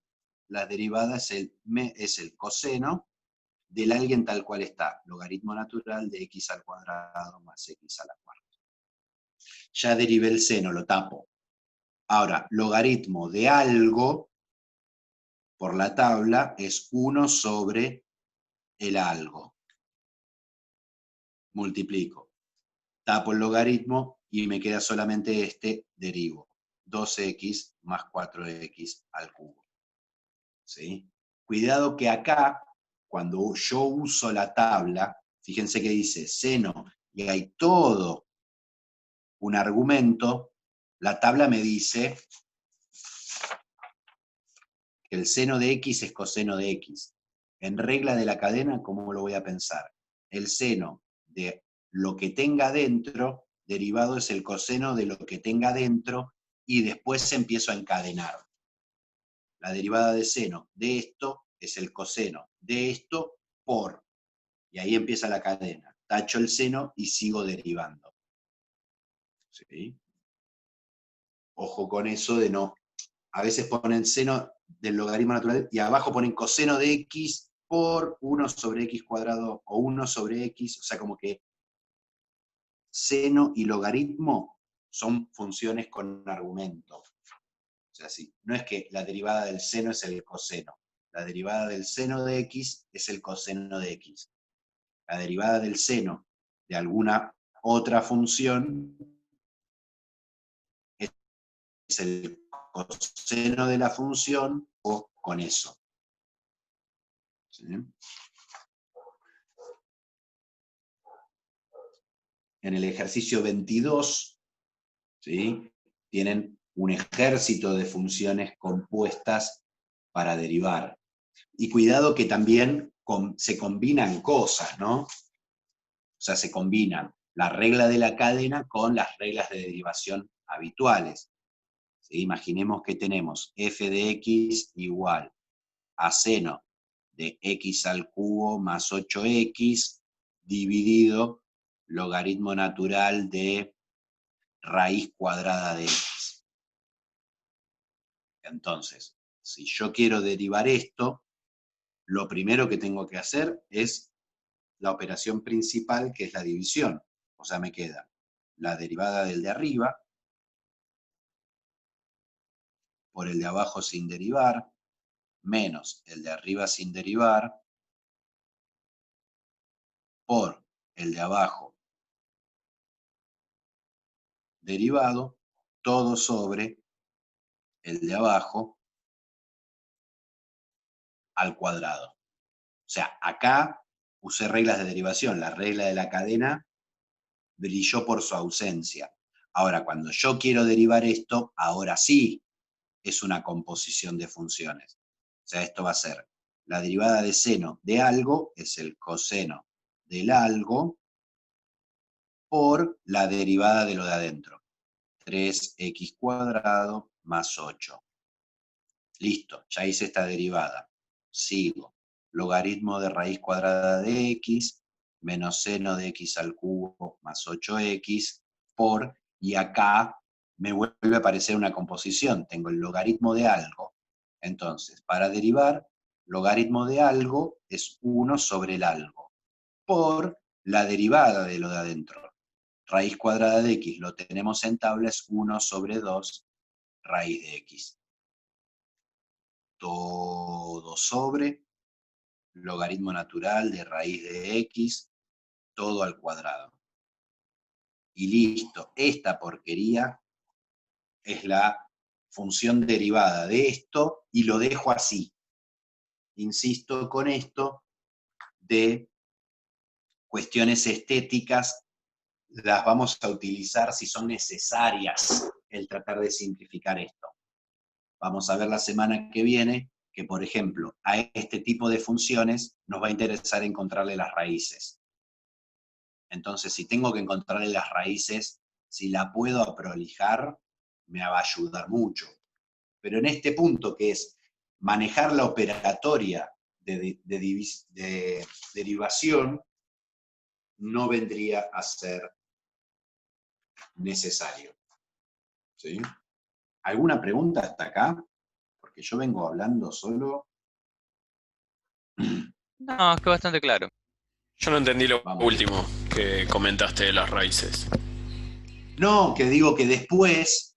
la derivada es el coseno del alguien tal cual está. Logaritmo natural de x al cuadrado más x a la cuarta. Ya derivé el seno, lo tapo. Ahora, logaritmo de algo, por la tabla, es 1 sobre el algo. Multiplico. Tapo el logaritmo y me queda solamente este derivo. 2x más 4x al cubo. ¿Sí? Cuidado que acá, cuando yo uso la tabla, fíjense que dice seno, y hay todo un argumento, la tabla me dice que el seno de x es coseno de x. En regla de la cadena, ¿cómo lo voy a pensar? El seno de lo que tenga dentro, derivado es el coseno de lo que tenga dentro, y después empiezo a encadenar. La derivada de seno de esto es el coseno de esto por, y ahí empieza la cadena. Tacho el seno y sigo derivando. ¿Sí? Ojo con eso de no. A veces ponen seno del logaritmo natural y abajo ponen coseno de x por 1 sobre x cuadrado o 1 sobre x, o sea, como que seno y logaritmo son funciones con argumento. O sea, sí, no es que la derivada del seno es el coseno. La derivada del seno de x es el coseno de x. La derivada del seno de alguna otra función es el coseno de la función o con eso. ¿Sí? En el ejercicio 22, ¿sí? Tienen un ejército de funciones compuestas para derivar. Y cuidado que también se combinan cosas, ¿no? O sea, se combinan la regla de la cadena con las reglas de derivación habituales. ¿Sí? Imaginemos que tenemos f de x igual a seno de x al cubo más 8x dividido logaritmo natural de raíz cuadrada de x. Entonces, si yo quiero derivar esto, lo primero que tengo que hacer es la operación principal, que es la división. O sea, me queda la derivada del de arriba por el de abajo sin derivar, menos el de arriba sin derivar, por el de abajo derivado, todo sobre el de abajo al cuadrado. O sea, acá usé reglas de derivación, la regla de la cadena brilló por su ausencia. Ahora, cuando yo quiero derivar esto, ahora sí es una composición de funciones. O sea, esto va a ser la derivada de seno de algo, es el coseno del algo, por la derivada de lo de adentro. 3x cuadrado más 8. Listo, ya hice esta derivada. Sigo. Logaritmo de raíz cuadrada de x menos seno de x al cubo más 8x por, y acá me vuelve a aparecer una composición. Tengo el logaritmo de algo. Entonces, para derivar, logaritmo de algo es 1 sobre el algo, por la derivada de lo de adentro. Raíz cuadrada de x, lo tenemos en tabla, es 1 sobre 2 raíz de x. Todo sobre logaritmo natural de raíz de x, todo al cuadrado. Y listo, esta porquería es la función derivada de esto, y lo dejo así. Insisto con esto de cuestiones estéticas, las vamos a utilizar si son necesarias el tratar de simplificar esto. Vamos a ver la semana que viene que, por ejemplo, a este tipo de funciones nos va a interesar encontrarle las raíces. Entonces, si tengo que encontrarle las raíces, si la puedo aprolijar, me va a ayudar mucho. Pero en este punto, que es manejar la operatoria de derivación, no vendría a ser necesario. ¿Sí? ¿Alguna pregunta hasta acá? Porque yo vengo hablando solo. No, es que bastante claro. Yo no entendí lo Vamos. último que comentaste de las raíces. No, que digo que después,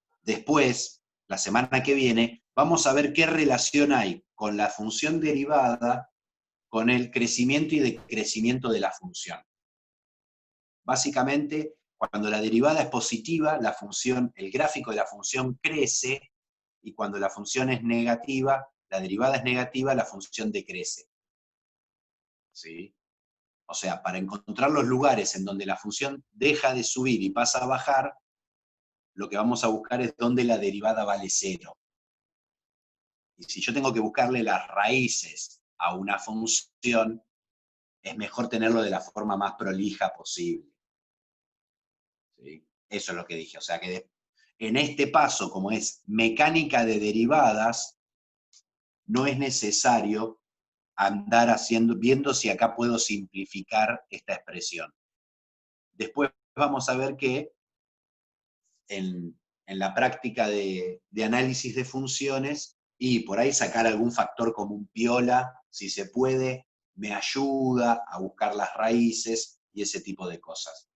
la semana que viene, vamos a ver qué relación hay con la función derivada, con el crecimiento y decrecimiento de la función. Básicamente, cuando la derivada es positiva, la función, el gráfico de la función crece, y cuando la función es negativa, la derivada es negativa, la función decrece. ¿Sí? O sea, para encontrar los lugares en donde la función deja de subir y pasa a bajar, lo que vamos a buscar es dónde la derivada vale 0. Y si yo tengo que buscarle las raíces a una función, es mejor tenerlo de la forma más prolija posible. ¿Sí? Eso es lo que dije. O sea que en este paso, como es mecánica de derivadas, no es necesario andar viendo si acá puedo simplificar esta expresión. Después vamos a ver que en la práctica de análisis de funciones, y por ahí sacar algún factor común piola, si se puede, me ayuda a buscar las raíces y ese tipo de cosas.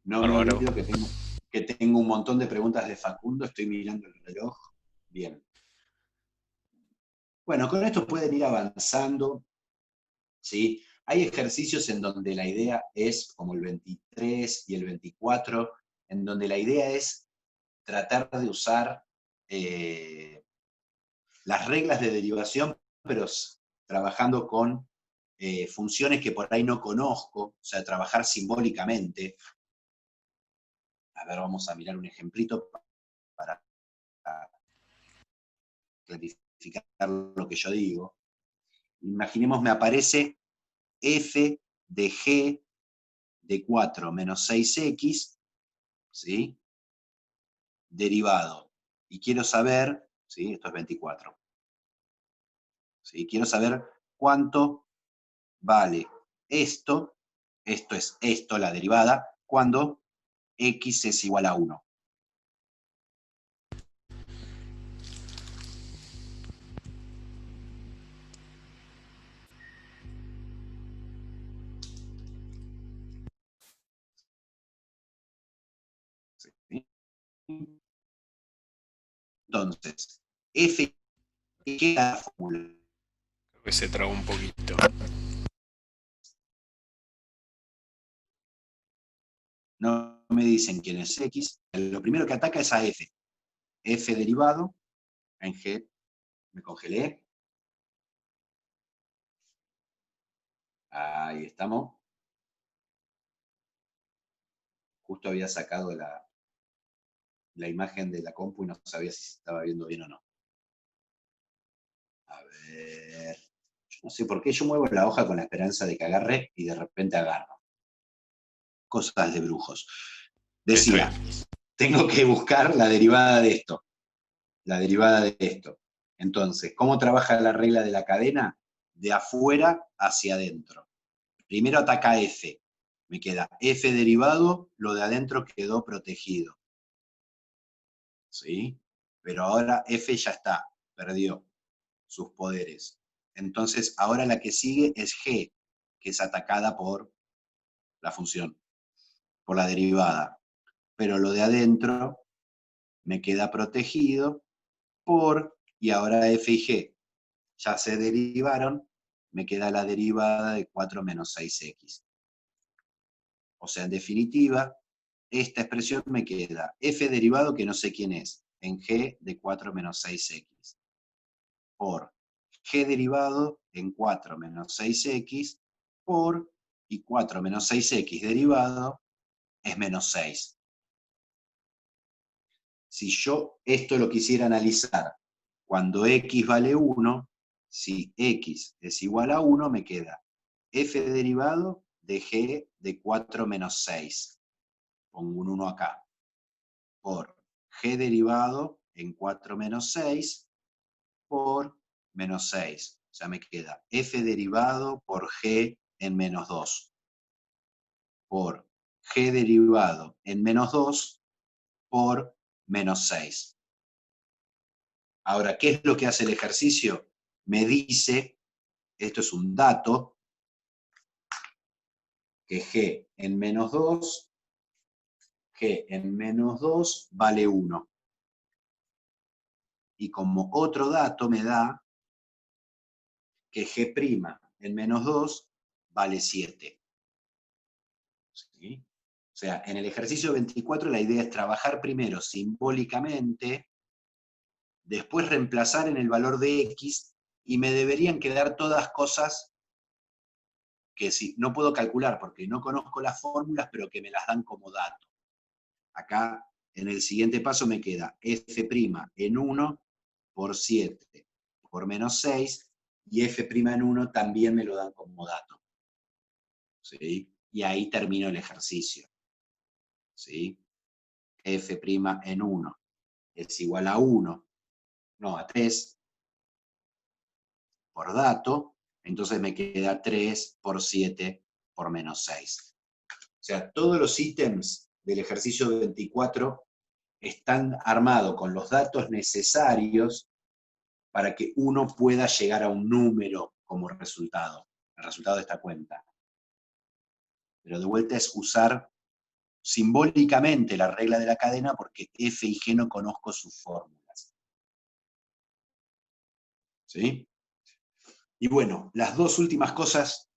No me Bárbaro. olvido que tengo un montón de preguntas de Facundo, estoy mirando el reloj. Bien. Bueno, con esto pueden ir avanzando, ¿sí? Hay ejercicios en donde la idea es, como el 23 y el 24, en donde la idea es tratar de usar las reglas de derivación, pero trabajando con funciones que por ahí no conozco, o sea, trabajar simbólicamente. A ver, vamos a mirar un ejemplito para clarificar lo que yo digo. Imaginemos, me aparece f de g de 4 menos 6x, ¿sí? Derivado. Y quiero saber, ¿sí? Esto es 24. ¿Sí? Quiero saber cuánto vale esto es esto, la derivada, cuando x es igual a 1. ¿Sí? Entonces, f, ¿qué es la fórmula? Creo que se trabó un poquito. No me dicen quién es x. Lo primero que ataca es a f. F derivado en g. Me congelé. Ahí estamos. Justo había sacado la imagen de la compu y no sabía si se estaba viendo bien o no. A ver. Yo no sé por qué yo muevo la hoja con la esperanza de que agarre y de repente agarro. Cosas de brujos. Decía, tengo que buscar la derivada de esto. La derivada de esto. Entonces, ¿cómo trabaja la regla de la cadena? De afuera hacia adentro. Primero ataca f. Me queda f derivado, lo de adentro quedó protegido. ¿Sí? Pero ahora f ya está, perdió sus poderes. Entonces, ahora la que sigue es g, que es atacada por la función, por la derivada. Pero lo de adentro me queda protegido por, y ahora f y g ya se derivaron, me queda la derivada de 4 menos 6x. O sea, en definitiva, esta expresión me queda f derivado, que no sé quién es, en g de 4 menos 6x, por g derivado en 4 menos 6x, por, y 4 menos 6x derivado es menos 6. Si yo esto lo quisiera analizar cuando x vale 1, si x es igual a 1, me queda f derivado de g de 4 menos 6. Pongo un 1 acá. Por g derivado en 4 menos 6 por menos 6. O sea, me queda f derivado por g en menos 2. Por g derivado en menos 2 por menos 6. Ahora, ¿qué es lo que hace el ejercicio? Me dice, esto es un dato, que g en menos 2, g en menos 2 vale 1. Y como otro dato me da que g' en menos 2 vale 7. ¿Sí? O sea, en el ejercicio 24 la idea es trabajar primero simbólicamente, después reemplazar en el valor de x, y me deberían quedar todas cosas que si, no puedo calcular porque no conozco las fórmulas, pero que me las dan como dato. Acá, en el siguiente paso me queda f' en 1 por 7 por menos 6, y f' en 1 también me lo dan como dato. ¿Sí? Y ahí termino el ejercicio. ¿Sí? F' en 1 es igual a 1, no, a 3 por dato, entonces me queda 3 por 7 por menos 6. O sea, todos los ítems del ejercicio 24 están armados con los datos necesarios para que uno pueda llegar a un número como resultado, el resultado de esta cuenta. Pero de vuelta es usar simbólicamente la regla de la cadena porque f y g no conozco sus fórmulas. ¿Sí? Y bueno, las dos últimas cosas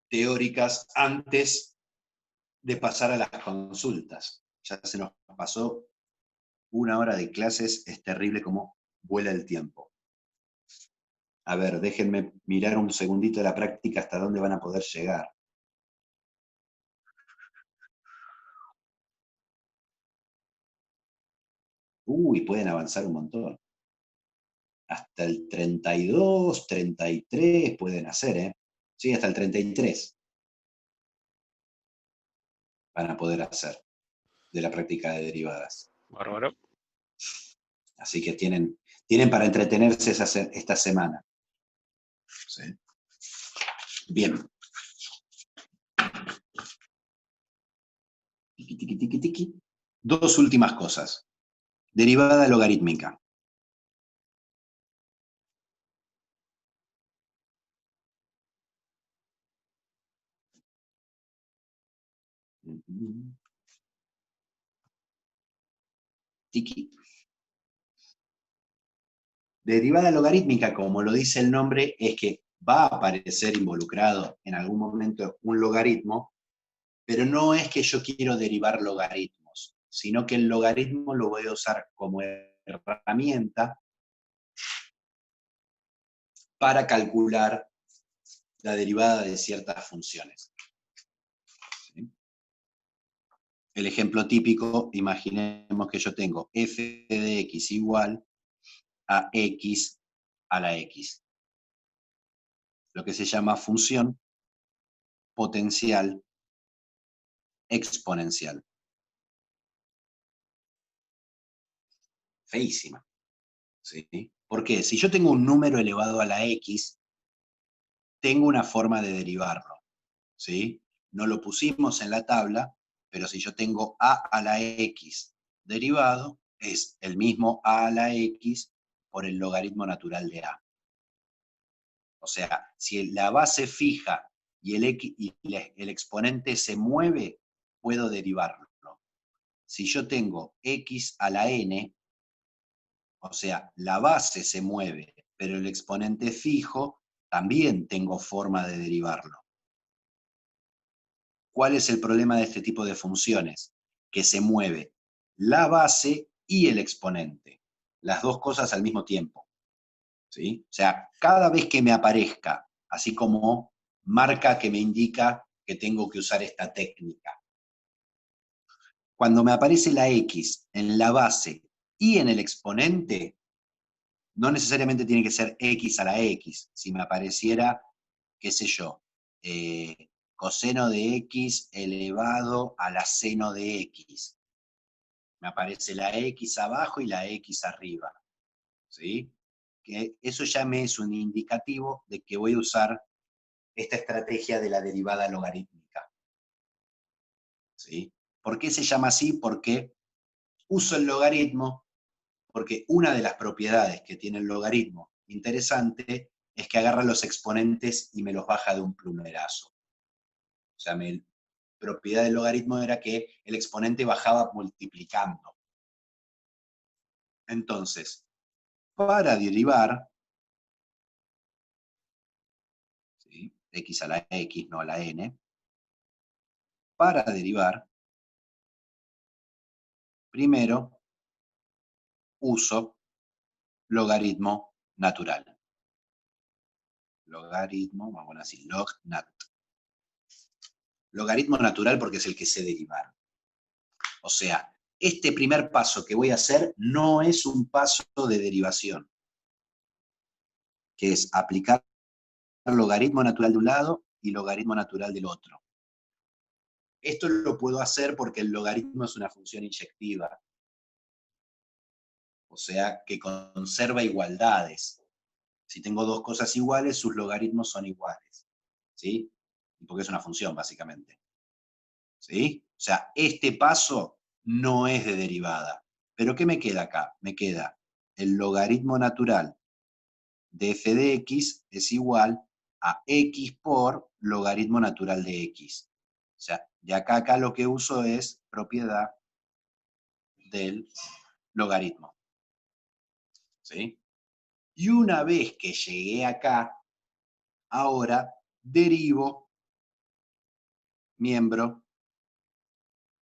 teóricas antes de pasar a las consultas. Ya se nos pasó 1 hora de clases, es terrible cómo vuela el tiempo. A ver, déjenme mirar un segundito de la práctica hasta dónde van a poder llegar. Uy, pueden avanzar un montón. Hasta el 32, 33 pueden hacer, ¿eh? Sí, hasta el 33 van a poder hacer de la práctica de derivadas. Bárbaro. Así que tienen para entretenerse esta semana. ¿Sí? Bien. Tiki, tiki, tiki, tiki. Dos últimas cosas. Derivada logarítmica. Tiki. Derivada logarítmica, como lo dice el nombre, es que va a aparecer involucrado en algún momento un logaritmo, pero no es que yo quiero derivar logaritmos, sino que el logaritmo lo voy a usar como herramienta para calcular la derivada de ciertas funciones. ¿Sí? El ejemplo típico, imaginemos que yo tengo f de x igual a x a la x, lo que se llama función potencial exponencial. Feísima. ¿Sí? ¿Por qué? Si yo tengo un número elevado a la x, tengo una forma de derivarlo. ¿Sí? No lo pusimos en la tabla, pero si yo tengo a la x derivado, es el mismo a la x por el logaritmo natural de a. O sea, si la base fija y el exponente se mueve, puedo derivarlo. Si yo tengo x a la n, o sea, la base se mueve pero el exponente fijo también tengo forma de derivarlo. ¿Cuál es el problema de este tipo de funciones? Que se mueve la base y el exponente, las dos cosas al mismo tiempo, ¿sí? O sea, cada vez que me aparezca, así como marca que me indica que tengo que usar esta técnica. Cuando me aparece la X en la base y en el exponente, no necesariamente tiene que ser X a la X. Si me apareciera, qué sé yo, coseno de X elevado a la seno de X. Me aparece la X abajo y la X arriba, ¿sí? Que eso ya me es un indicativo de que voy a usar esta estrategia de la derivada logarítmica, ¿sí? ¿Por qué se llama así? Porque uso el logaritmo, porque una de las propiedades que tiene el logaritmo interesante es que agarra los exponentes y me los baja de un plumerazo. O sea, la propiedad del logaritmo era que el exponente bajaba multiplicando. Entonces, para derivar, ¿sí? X a la X, no a la N, para derivar, primero uso logaritmo natural. Logaritmo, vamos a poner así, log nat. Logaritmo natural porque es el que sé derivar. O sea, este primer paso que voy a hacer no es un paso de derivación, que es aplicar logaritmo natural de un lado y logaritmo natural del otro. Esto lo puedo hacer porque el logaritmo es una función inyectiva, o sea, que conserva igualdades. Si tengo dos cosas iguales, sus logaritmos son iguales, ¿sí? Porque es una función, básicamente, ¿sí? O sea, este paso no es de derivada. ¿Pero qué me queda acá? Me queda el logaritmo natural de f de x es igual a x por logaritmo natural de x. O sea, de acá a acá lo que uso es propiedad del logaritmo, ¿sí? Y una vez que llegué acá, ahora derivo miembro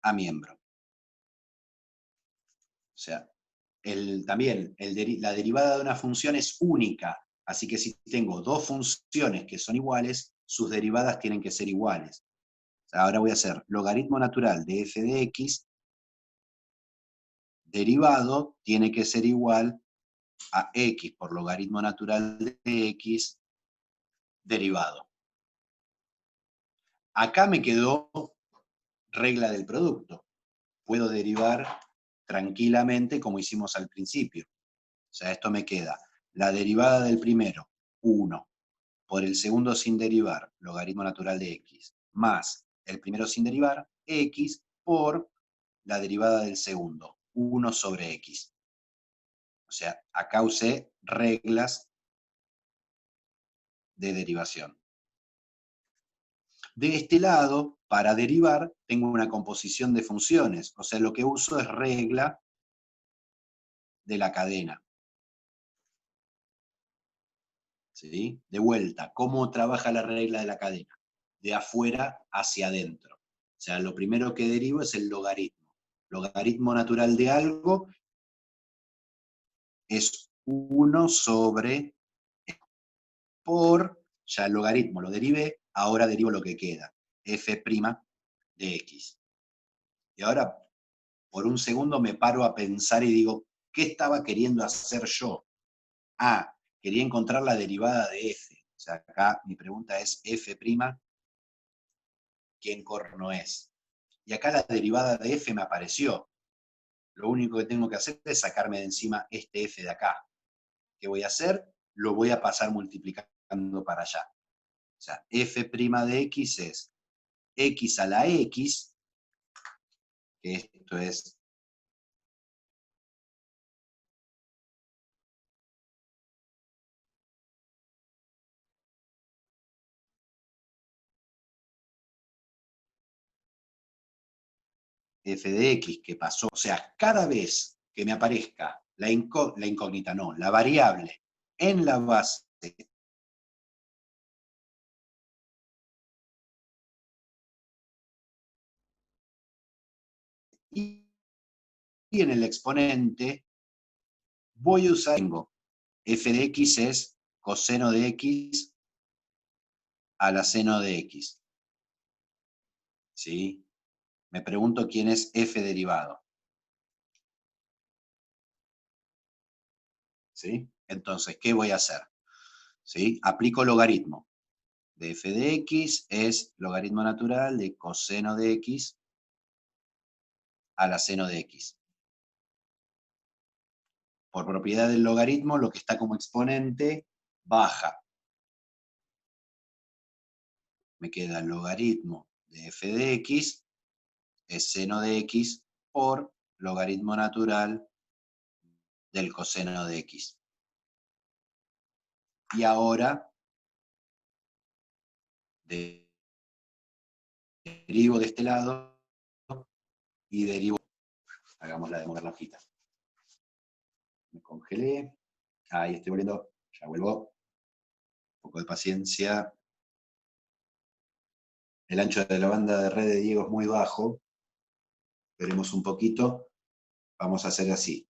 a miembro. O sea, también la derivada de una función es única, así que si tengo dos funciones que son iguales, sus derivadas tienen que ser iguales. O sea, ahora voy a hacer logaritmo natural de f de x, derivado tiene que ser igual a x por logaritmo natural de x, derivado. Acá me quedó regla del producto. Puedo derivar tranquilamente como hicimos al principio. O sea, esto me queda la derivada del primero, 1, por el segundo sin derivar, logaritmo natural de x, más el primero sin derivar, x, por la derivada del segundo, 1 sobre x. O sea, acá usé reglas de derivación. De este lado, para derivar, tengo una composición de funciones. O sea, lo que uso es regla de la cadena. ¿Sí? De vuelta, ¿cómo trabaja la regla de la cadena? De afuera hacia adentro. O sea, lo primero que derivo es el logaritmo. Logaritmo natural de algo es 1 sobre por, ya el logaritmo lo derivé, ahora derivo lo que queda, f' de x. Y ahora, por un segundo me paro a pensar y digo, ¿qué estaba queriendo hacer yo? Ah, quería encontrar la derivada de f. O sea, acá mi pregunta es f', ¿quién corno es? Y acá la derivada de f me apareció. Lo único que tengo que hacer es sacarme de encima este f de acá. ¿Qué voy a hacer? Lo voy a pasar multiplicando para allá. O sea, f' de x es x a la x, que esto es f de x que pasó. O sea, cada vez que me aparezca la incógnita, no, la variable en la base y en el exponente voy a usar, tengo f de x es coseno de x a la seno de x. ¿Sí? Me pregunto quién es f derivado. ¿Sí? Entonces, ¿qué voy a hacer? ¿Sí? Aplico logaritmo. De f de x es logaritmo natural de coseno de x a la seno de x. Por propiedad del logaritmo, lo que está como exponente baja. Me queda el logaritmo de f de x, es seno de x, por logaritmo natural del coseno de x. Y ahora derivo de este lado y derivo. Hagámosla de mover la hojita. Me congelé. Ahí estoy volviendo. Ya vuelvo. Un poco de paciencia. El ancho de la banda de red de Diego es muy bajo. Esperemos un poquito. Vamos a hacer así.